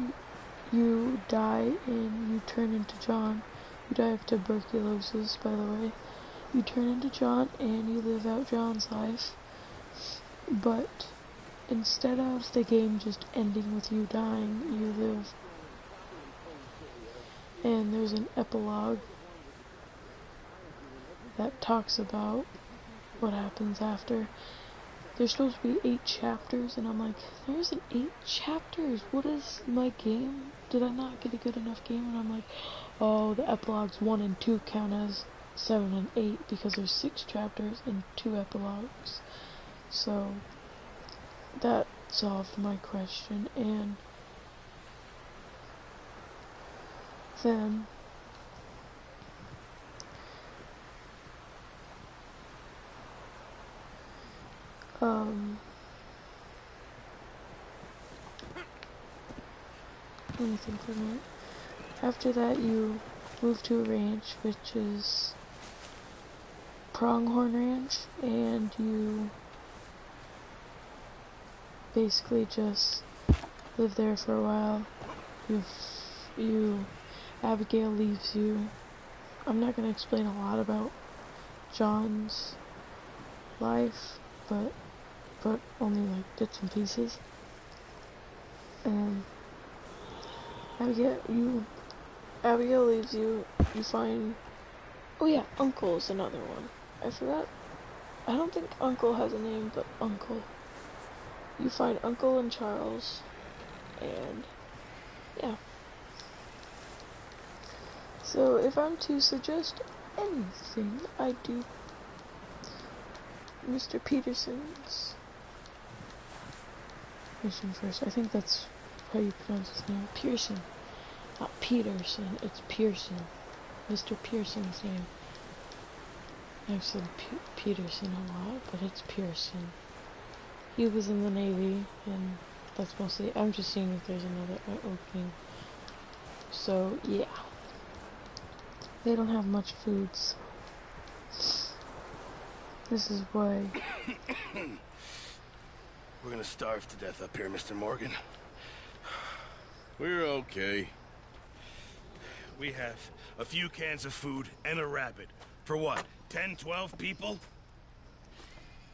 you die and you turn into John, you die of tuberculosis, by the way, you turn into John and you live out John's life. But instead of the game just ending with you dying, you live. And there's an epilogue that talks about what happens after. There's supposed to be 8 chapters, and I'm like, there's an 8 chapters? What is my game? Did I not get a good enough game? And I'm like, oh, the epilogues 1 and 2 count as 7 and 8 because there's 6 chapters and 2 epilogues. So that solved my question, and then let me think for a minute. After that, you move to a ranch, which is Pronghorn Ranch, and you basically just live there for a while. Abigail leaves you. I'm not gonna explain a lot about John's life, but only like bits and pieces. And Abigail leaves you. You find, oh yeah, Uncle is another one. I forgot. I don't think Uncle has a name, but Uncle. You find Uncle and Charles, and yeah. So if I'm to suggest anything, I do Mr. Peterson's mission first. I think that's how you pronounce his name. Pearson. Not Peterson, it's Pearson. Mr. Pearson's name. I've said Peterson a lot, but it's Pearson. He was in the Navy, and that's mostly. I'm just seeing if there's another opening. So, yeah. They don't have much foods. This is why. We're gonna starve to death up here, Mr. Morgan. We're okay. We have a few cans of food and a rabbit. For what, 10, 12 people?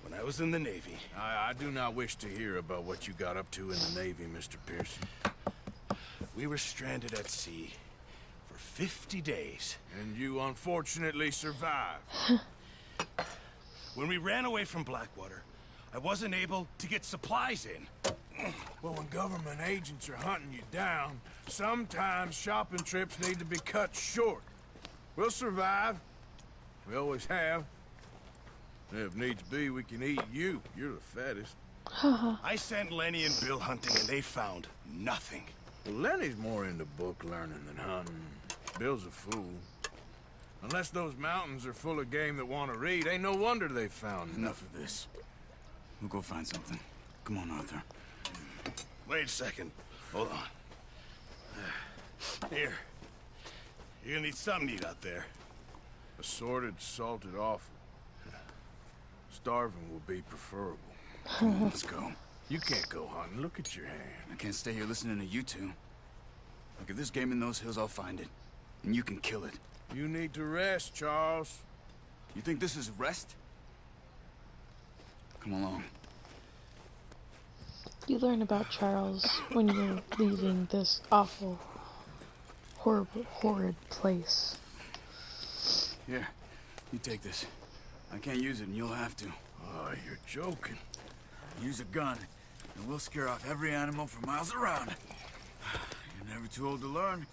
When I was in the Navy... I do not wish to hear about what you got up to in the Navy, Mr. Pearson. We were stranded at sea for 50 days. And you unfortunately survived. When we ran away from Blackwater, I wasn't able to get supplies in. Well, when government agents are hunting you down, sometimes shopping trips need to be cut short. We'll survive. We always have. If needs be, we can eat you. You're the fattest. I sent Lenny and Bill hunting, and they found nothing. Well, Lenny's more into book learning than hunting. Bill's a fool. Unless those mountains are full of game that want to read, ain't no wonder they found Enough of this. We'll go find something. Come on, Arthur. Wait a second. Hold on. Here. You're gonna need something to eat out there. Assorted, salted offal. Starving will be preferable. Let's go. You can't go hunting. Look at your hand. I can't stay here listening to you two. Look, if there's game in those hills, I'll find it. And you can kill it. You need to rest, Charles. You think this is rest? Come along. You learn about Charles when you're leaving this awful, horrible, horrid place. Here, you take this. I can't use it, and you'll have to. Oh, you're joking. Use a gun, and we'll scare off every animal for miles around. You're never too old to learn,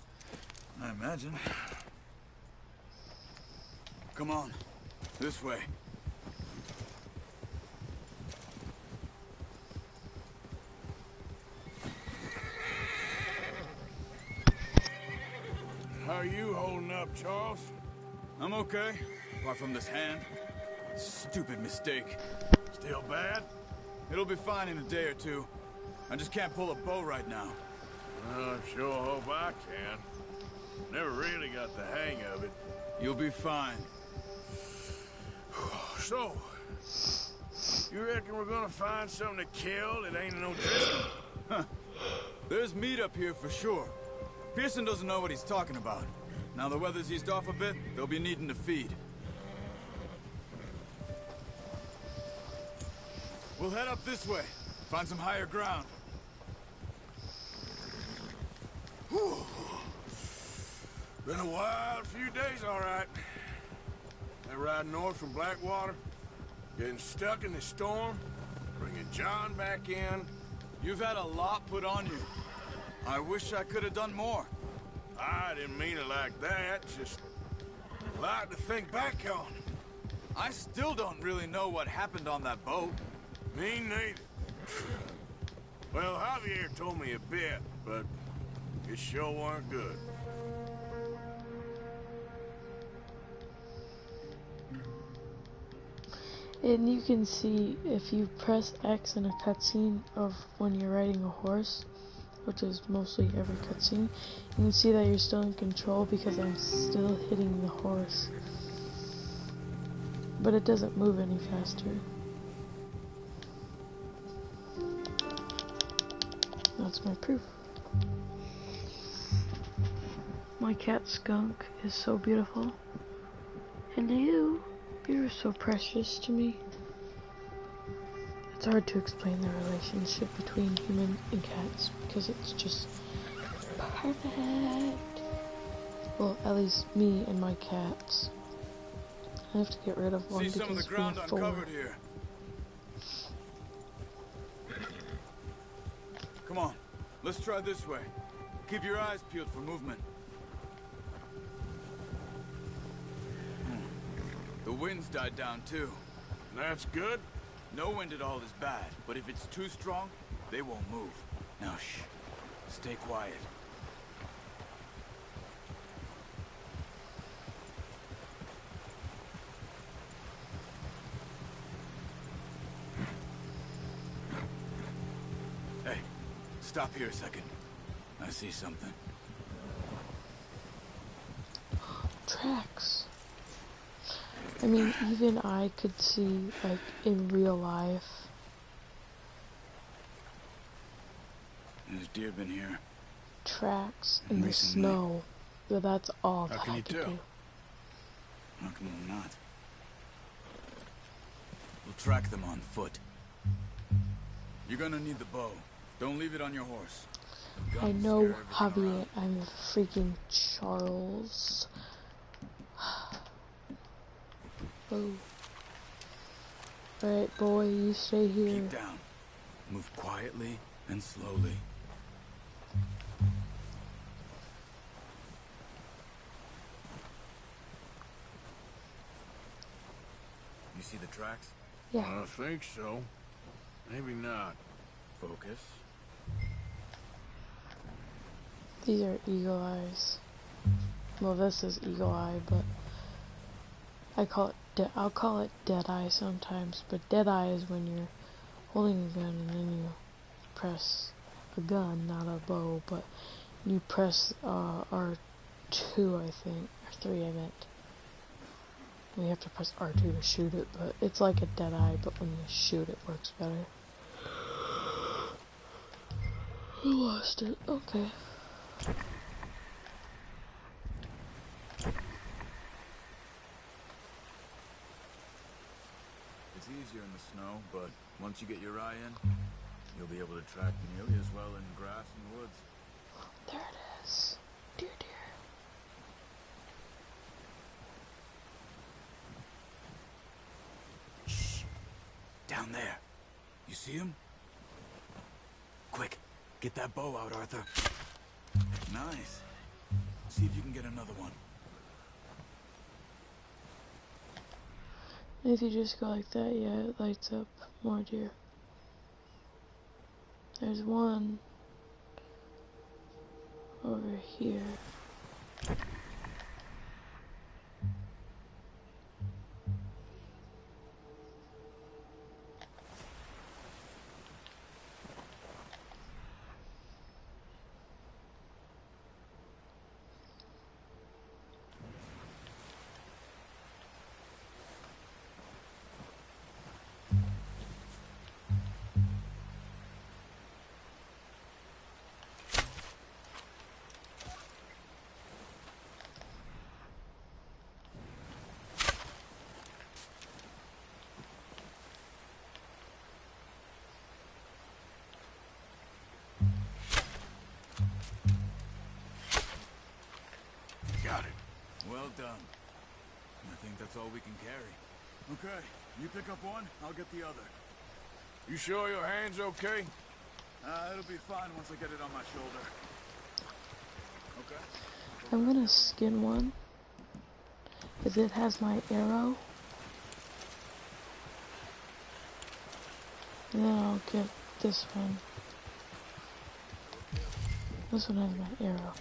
I imagine. Come on, this way. How are you holding up, Charles? I'm okay, apart from this hand. Stupid mistake. Still bad? It'll be fine in a day or two. I just can't pull a bow right now. I sure hope I can. Never really got the hang of it. You'll be fine. So, you reckon we're gonna find something to kill that ain't no Driscoll? Huh. There's meat up here for sure. Pearson doesn't know what he's talking about. Now the weather's eased off a bit, they'll be needing to feed. We'll head up this way. Find some higher ground. Whew. Been a wild few days, all right. That ride north from Blackwater, getting stuck in the storm, bringing John back in. You've had a lot put on you. I wish I could have done more. I didn't mean it like that, just a lot to think back on. I still don't really know what happened on that boat. Me neither. Well, Javier told me a bit, but it sure weren't good. And you can see if you press X in a cutscene of when you're riding a horse, which is mostly every cutscene, you can see that you're still in control because I'm still hitting the horse. But it doesn't move any faster. That's my proof. My cat Skunk is so beautiful. Hello. You're so precious to me. It's hard to explain the relationship between humans and cats because it's just perfect. Well, at least me and my cats. I have to get rid of one See some of the ground we have 4. uncovered here. Come on, let's try this way. Keep your eyes peeled for movement. The wind's died down too. That's good. No wind at all is bad, but if it's too strong, they won't move. Now shh, stay quiet. Hey, stop here a second. I see something. Tracks. I mean, even I could see, like, in real life. Has deer been here? Tracks in the Recently. snow. But that's all How that can I you could tell? do. How come we're not? We'll track them on foot. You're gonna need the bow. Don't leave it on your horse. The I guns know, scare everything Javier, around. I'm a freaking Charles. Oh. Alright, boy, you stay here. Keep down. Move quietly and slowly. You see the tracks? Yeah. I think so. Maybe not. Focus. These are eagle eyes. Well, this is eagle eye, but I'll call it dead eye sometimes. But dead eye is when you're holding a gun and then you press a gun, not a bow, but you press R2, I think, or 3, I meant. We have to press R2 to shoot it, but it's like a dead eye, but when you shoot it works better. I lost it. Okay. It's easier in the snow, but once you get your eye in, you'll be able to track nearly as well in grass and woods. There it is. Dear, dear. Down there. You see him? Quick, get that bow out, Arthur. Nice. See if you can get another one. If you just go like that, yeah, it lights up more deer. There's one over here. Got it. Well done. I think that's all we can carry. Okay, you pick up one, I'll get the other. You sure your hand's okay? It'll be fine once I get it on my shoulder. Okay. I'm gonna skin one, because it has my arrow. And then I'll get this one. This one has my arrow.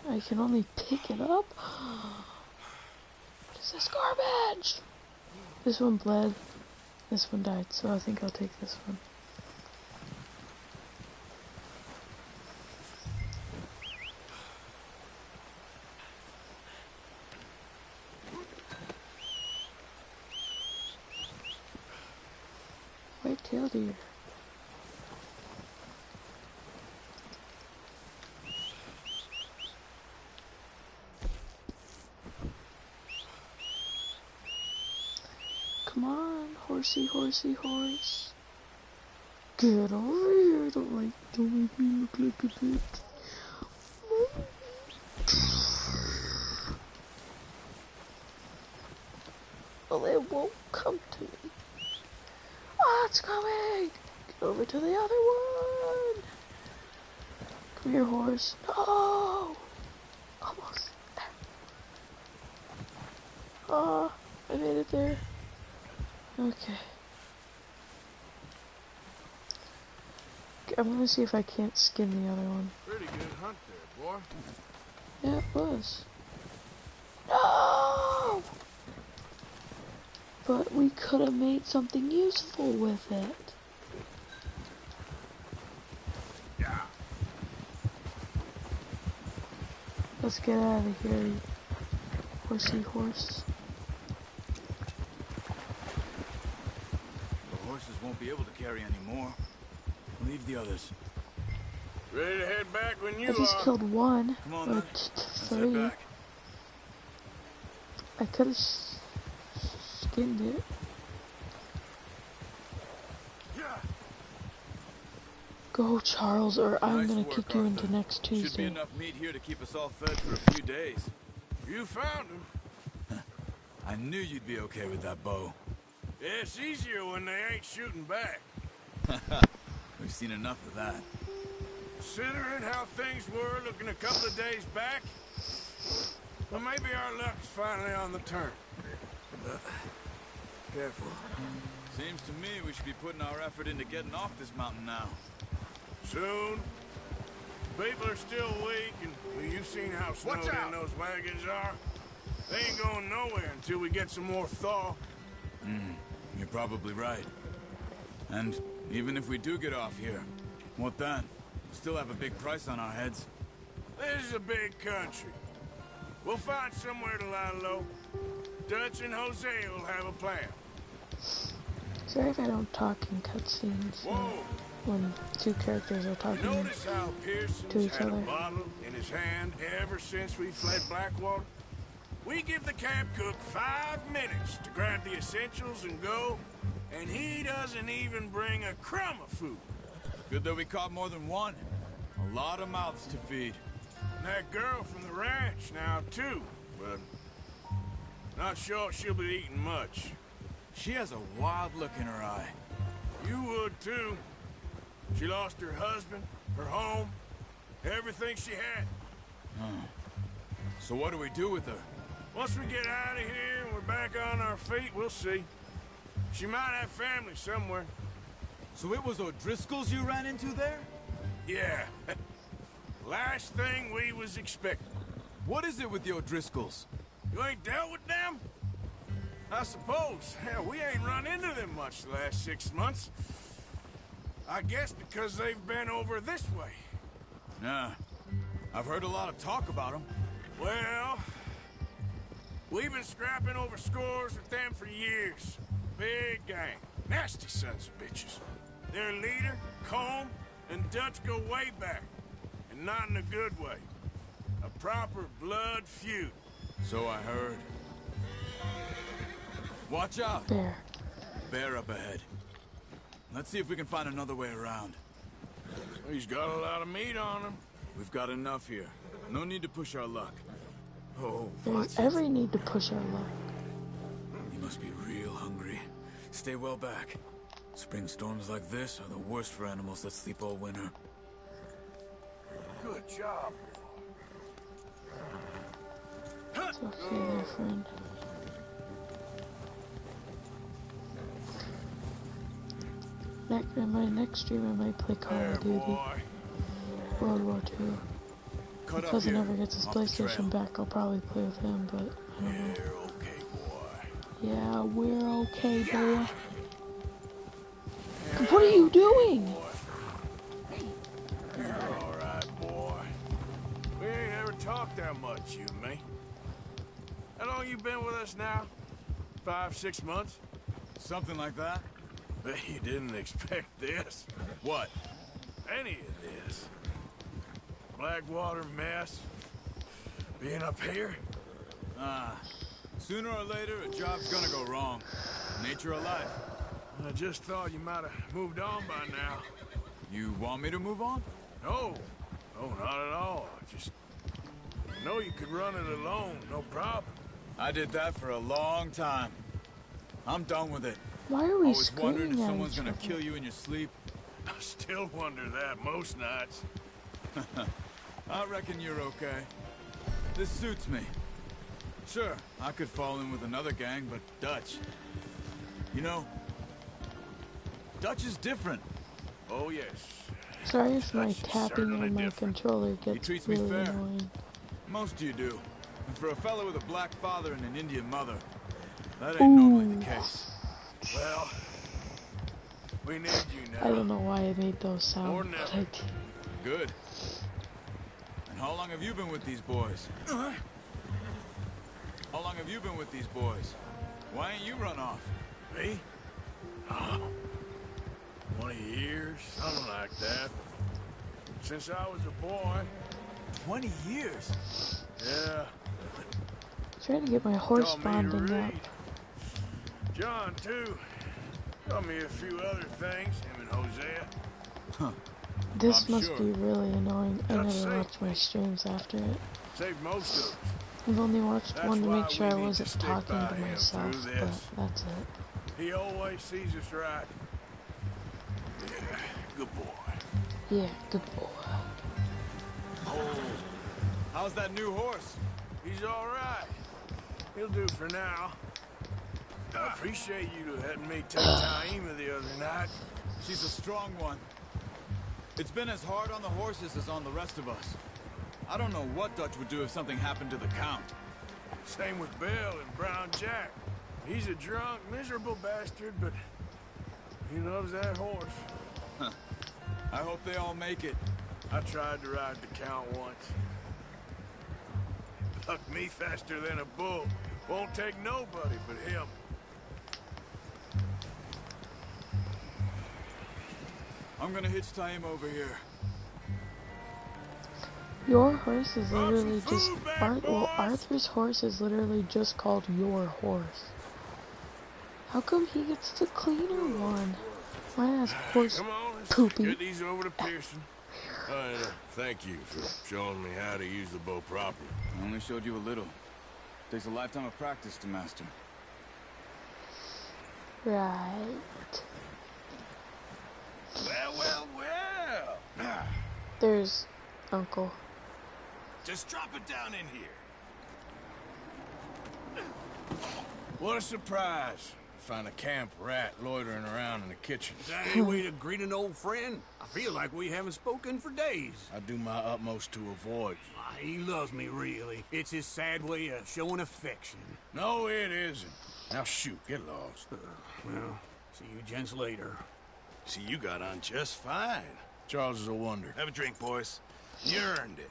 I can only pick it up? What is this garbage? This one bled. This one died, so I think I'll take this one. White-tailed deer. Come on, horsey, horsey, horse. Get over here, don't make me look like a bitch. Well, it won't come to me. Ah, it's coming! Get over to the other one! Come here, horse. No! Almost there. Ah, I made it there. Okay. I'm gonna see if I can't skin the other one. Pretty good hunt there, boy. Yeah, it was. No! But we could have made something useful with it. Yeah. Let's get out of here, you horsey horse. The horses won't be able to carry any more. Leave the others. Ready to head back when you I just killed one. Come on, Or then. Let's head three. back. I could have skinned it. Yeah. Go, Charles, or I'm Nice gonna work, kick you into Arthur. next Should be Tuesday. enough meat here to keep us all fed for a few days. You found him. I knew you'd be okay with that bow. Yeah, it's easier when they ain't shooting back. We've seen enough of that. Considering how things were looking a couple of days back, well, maybe our luck's finally on the turn. Careful. Seems to me we should be putting our effort into getting off this mountain now. Soon. People are still weak, and well, you've seen how snowed in those wagons are. They ain't going nowhere until we get some more thaw. You're probably right. And even if we do get off here, what then? We still have a big price on our heads. This is a big country. We'll find somewhere to lie low. Dutch and Jose will have a plan. Sorry if I don't talk in cutscenes when two characters are talking Notice how Pearson's to each had other. a bottle in his hand ever since we fled Blackwater? We give the camp cook 5 minutes to grab the essentials and go, and he doesn't even bring a crumb of food. Good that we caught more than one. A lot of mouths to feed. And that girl from the ranch now, too. But not sure she'll be eating much. She has a wild look in her eye. You would, too. She lost her husband, her home, everything she had. So what do we do with her? Once we get out of here and we're back on our feet, we'll see. She might have family somewhere. So it was O'Driscoll's you ran into there? Yeah. Last thing we was expecting. What is it with the O'Driscolls? You ain't dealt with them? I suppose. Hell, we ain't run into them much the last 6 months. I guess because they've been over this way. Nah. I've heard a lot of talk about them. Well, we've been scrapping over scores with them for years. Big gang. Nasty sons of bitches. Their leader, Combe, and Dutch go way back. And not in a good way. A proper blood feud. So I heard. Watch out! Bear. Bear up ahead. Let's see if we can find another way around. He's got a lot of meat on him. We've got enough here. No need to push our luck. Oh, There's every need to push our luck. You must be real hungry. Stay well back. Spring storms like this are the worst for animals that sleep all winter. Good job. It's okay there, friend. In my next stream, I might play Call of Duty World War II. Cut Because he up here, never gets his off the PlayStation trail. back, I'll probably play with him, but I don't know. You're okay, boy. Yeah, we're okay, boy. What are you doing? You're alright, boy. We ain't ever talked that much, you and me. How long you been with us now? 5, 6 months? Something like that? Bet you didn't expect this. What? Any of this. Blackwater mess. Being up here? Sooner or later, a job's gonna go wrong. Nature of life. I just thought you might have moved on by now. You want me to move on? No. No, not at all. I know you could run it alone, no problem. I did that for a long time. I'm done with it. Why are we Always wondering if screaming at someone's each gonna other? kill you in your sleep. I still wonder that most nights. I reckon you're okay. This suits me. Sure, I could fall in with another gang, but Dutch... You know, Dutch is different. Oh, yes. Sorry if my Dutch is tapping certainly on my different. controller gets treats me really fair. annoying. Most of you do. And for a fellow with a black father and an Indian mother, that ain't normally the case. Well, we need you now. I don't know why I made those More sounds, than but ever. I did. Good. And how long have you been with these boys? How long have you been with these boys? Why ain't you run off? Me? Oh, 20 years, something like that. Since I was a boy. 20 years? Yeah. Trying to get my horse Taught me to bonding up. read. John, too. Taught me a few other things, him and Hosea. This I'm must sure. be really annoying. I That's never safe. watch my streams after it. Saved most of us. I've only watched That's one to why make sure I we need to wasn't stick talking by to him myself, through but this. that's it. He always sees us right. Yeah, good boy. Yeah, good boy. Oh, how's that new horse? He's all right. He'll do for now. I appreciate you letting me take Taima the other night. She's a strong one. It's been as hard on the horses as on the rest of us. I don't know what Dutch would do if something happened to the Count. Same with Bill and Brown Jack. He's a drunk, miserable bastard, but he loves that horse. I hope they all make it. I tried to ride the Count once. He bucked me faster than a bull. Won't take nobody but him. I'm gonna hitch Taima over here. Your horse is literally some just... food back, Well, boys. Arthur's horse is literally just called your horse. How come he gets the cleaner one? Mine has horse Come on, let's poopy. get these over to Pearson. Thank you for showing me how to use the bow properly. I only showed you a little. Takes a lifetime of practice to master. Right. Well. There's Uncle. Just drop it down in here. What a surprise. Find a camp rat loitering around in the kitchen. Is that any way to greet an old friend? I feel like we haven't spoken for days. I do my utmost to avoid you. He loves me, really. It's his sad way of showing affection. No, it isn't. Now shoot, get lost. Well, see you gents later. See, you got on just fine. Charles is a wonder. Have a drink, boys. You earned it.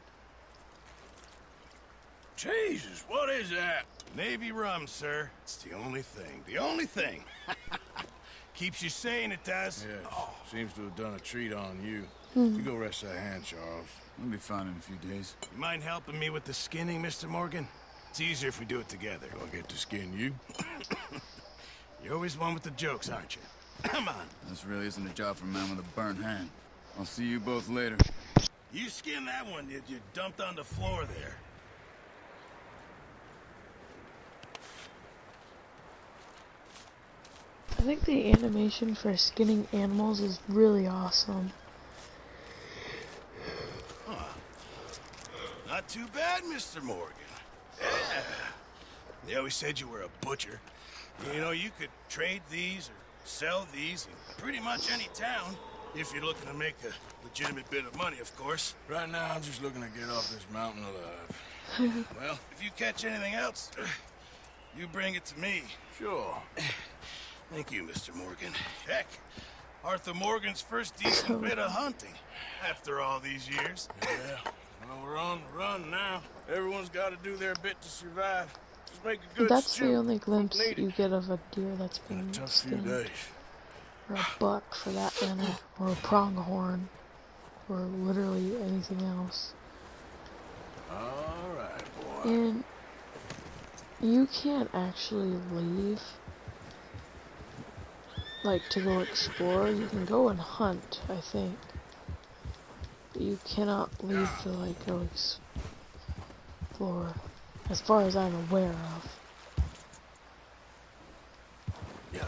Jesus, what is that? Navy rum, sir. It's the only thing. The only thing. Keeps you sane, it does. Yes. Seems to have done a treat on you. You go rest that hand, Charles. We'll be fine in a few days. You mind helping me with the skinning, Mr. Morgan? It's easier if we do it together. Do I get to skin you? You're always one with the jokes, aren't you? Come on. This really isn't a job for a man with a burnt hand. I'll see you both later. You skinned that one, did you? Dumped on the floor there. I think the animation for skinning animals is really awesome. Huh. Not too bad, Mr. Morgan. Yeah. They always said you were a butcher. You know, you could trade these or sell these in pretty much any town. If you're looking to make a legitimate bit of money, of course. Right now, I'm just looking to get off this mountain alive. Well, if you catch anything else, you bring it to me. Sure. Thank you, Mr. Morgan. Heck, Arthur Morgan's first decent bit of hunting after all these years. Yeah. Well, we're on the run now. Everyone's got to do their bit to survive. Just make a good That's stew. the only glimpse you get of a deer that's Been been a tough few skinned. days. Or a buck, for that matter. Or a pronghorn. Or literally anything else. All right, boy. And you can't actually leave, like, to go explore. You can go and hunt, I think. But you cannot leave to, like, go explore, as far as I'm aware of. Yeah.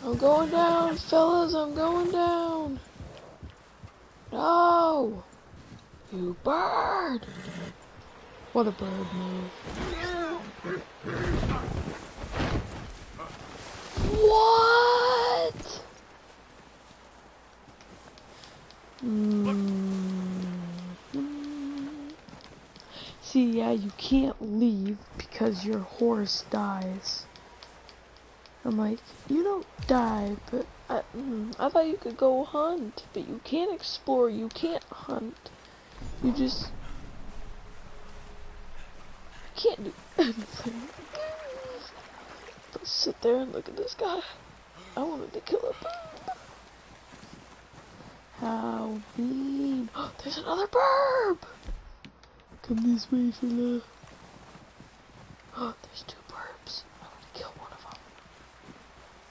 I'm going down, fellas, I'm going down! No! You bird! What a bird move. What? See, yeah, you can't leave because your horse dies. I'm like, you don't die, but I thought you could go hunt, but you can't explore, you can't hunt. You just can't do anything. Just sit there and look at this guy. I wanted to kill a burb. How mean. Oh, there's another burb! Come this way, fella. Oh, there's two burbs. I'm gonna kill one of them.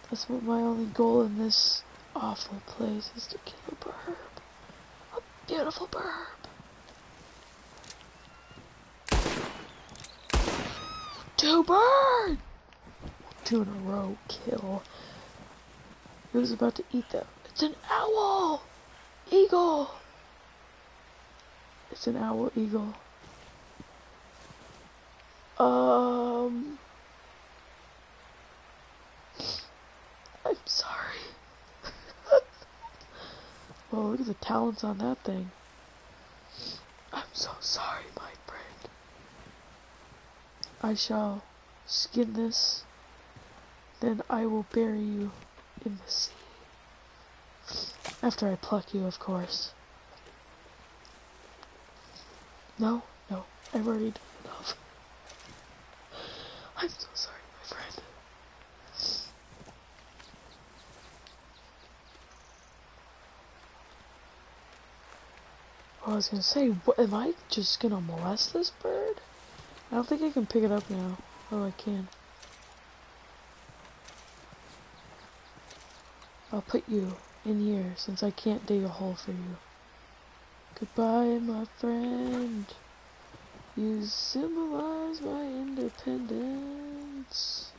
That's what my only goal in this awful place is, to kill a burb. A beautiful burb. Two birds! 2 in a row kill. He was about to eat them. It's an owl! Eagle! It's an owl eagle. I'm sorry. Oh, look at the talons on that thing. I'm so sorry, my friend. I shall skin this, then I will bury you in the sea. After I pluck you, of course. No, I've already done enough. I'm so sorry, my friend. I was gonna say, what, am I just gonna molest this bird? I don't think I can pick it up now. Oh, I can. I'll put you in here since I can't dig a hole for you. Goodbye, my friend. You symbolize my independence.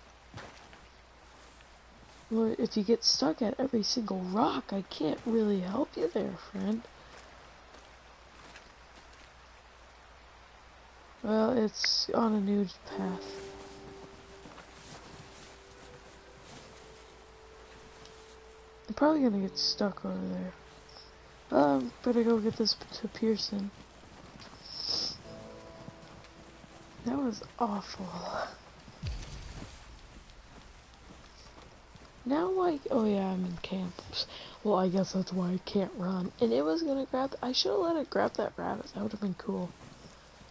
Well, if you get stuck at every single rock, I can't really help you there, friend. Well, it's on a new path. I'm probably gonna get stuck over there. Better go get this to Pearson. That was awful. Now, like, oh yeah, I'm in camp. Well, I guess that's why I can't run. And it was gonna grab, I should have let it grab that rabbit. That would have been cool.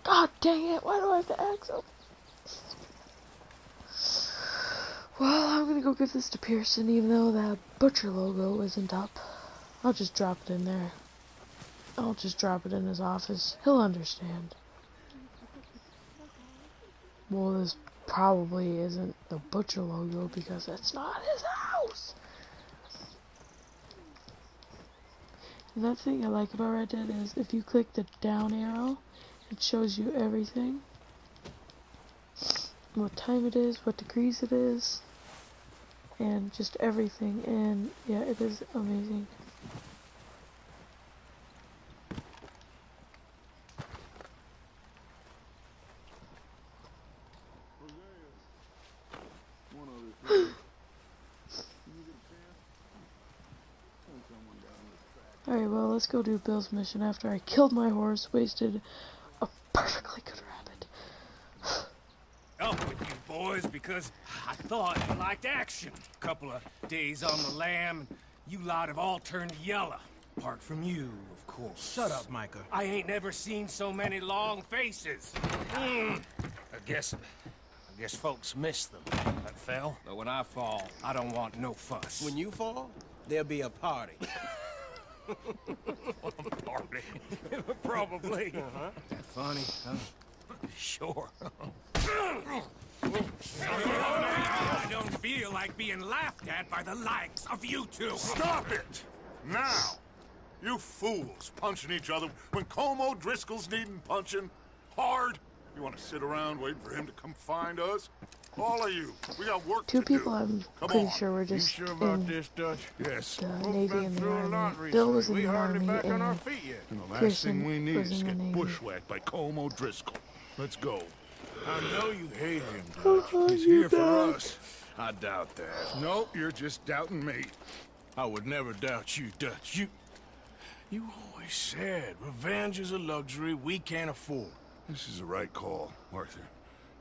God dang it, why do I have to act so? Well, I'm gonna go give this to Pearson, even though that butcher logo isn't up. I'll just drop it in there. I'll just drop it in his office. He'll understand. Well, this probably isn't the butcher logo because it's not his house. Another thing I like about Red Dead is if you click the down arrow, it shows you everything. What time it is, what degrees it is, and just everything. And yeah, it is amazing. Alright, well, let's go do Bill's mission after I killed my horse, wasted a perfectly good rabbit. Up with you boys because I thought you liked action. Couple of days on the lam, you lot have all turned yellow. Apart from you, of course. Shut up, Micah. I ain't never seen so many long faces. I guess folks miss them. I fell, but when I fall, I don't want no fuss. When you fall, there'll be a party. Party? Probably. That funny, huh? Sure. I don't feel like being laughed at by the likes of you two. Stop it! Now! You fools punching each other when Colm O'Driscoll's needing punching hard. You want to sit around waiting for him to come find us? All of you, we got work Two to people do. I'm Come pretty on. sure were just You sure about in this, Dutch? Yes. the We've Navy been and the through a lot Army. Bill was in recently. the We hardly Army back on our and feet yet. And the last Pearson thing we need was is in to the get Navy. bushwhacked by Colm O'Driscoll. Let's go. I know you hate him, Dutch. Oh, He's you here for died. us. I doubt that. No, you're just doubting me. I would never doubt you, Dutch. You always said revenge is a luxury we can't afford. This is the right call, Arthur.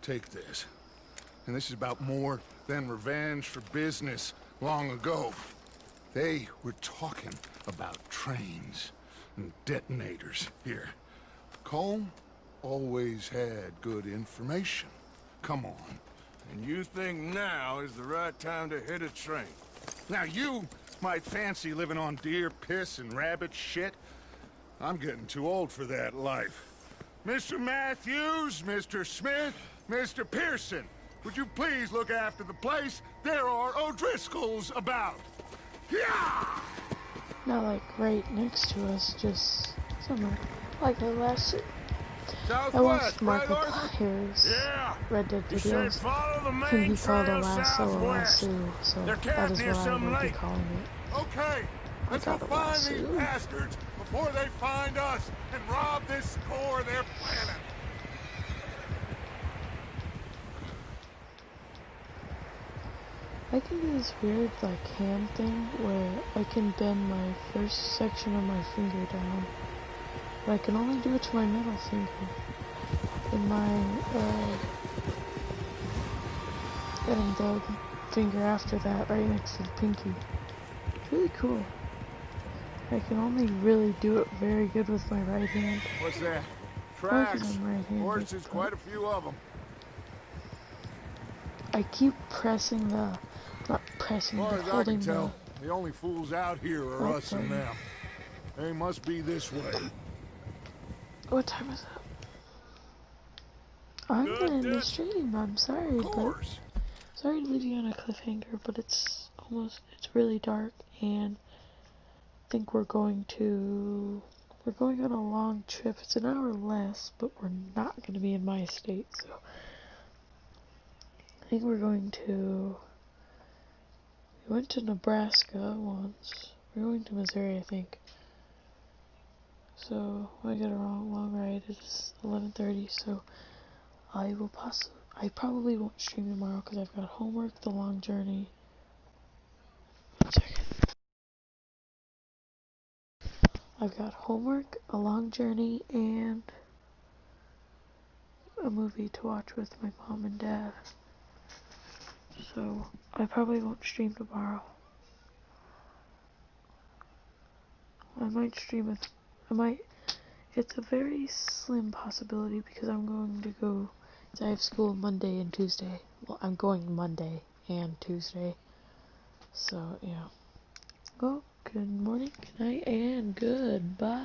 Take this. And this is about more than revenge for business long ago. They were talking about trains and detonators here. Colm always had good information. Come on. And you think now is the right time to hit a train? Now you might fancy living on deer piss and rabbit shit. I'm getting too old for that life. Mr. Matthews, Mr. Smith, Mr. Pearson, would you please look after the place? There are O'Driscolls about. Yeah! Not like right next to us, just somewhere. Like the last I watched Michael Clare's Red Dead You said videos, follow the and main he called trail it Lasso southwest. Lasso, so They're that camped is near what I some would be lake. calling it. Okay, let's go got a find these lasso. bastards before they find us and rob this core they're planning. I can do this weird, like, hand thing where I can bend my first section of my finger down. But I can only do it to my middle finger. And and the finger after that, right next to the pinky. It's really cool. I can only really do it very good with my right hand. What's that? Probably 'cause Tracks. I'm right-handed, Horses, but quite a few of them. I keep pressing the, not pressing, As far but as I holding can tell, the only fools out here are Oh, us and sorry. them. They must be this way. What time is it? I'm gonna end the stream. I'm sorry, but sorry to leave you on a cliffhanger, but it's really dark, and I think we're going on a long trip. It's an hour less, but we're not gonna be in my state, so I think we went to Nebraska once. We're going to Missouri, I think. So when I get a long ride, it's 11:30, so I probably won't stream tomorrow because I've got homework, the long journey. 1 second. I've got homework, a long journey, and a movie to watch with my mom and dad. So I probably won't stream tomorrow. I might stream it. It's a very slim possibility because I'm going to go. I have school Monday and Tuesday. Well, I'm going Monday and Tuesday. So, yeah. Well, good morning, good night, and goodbye.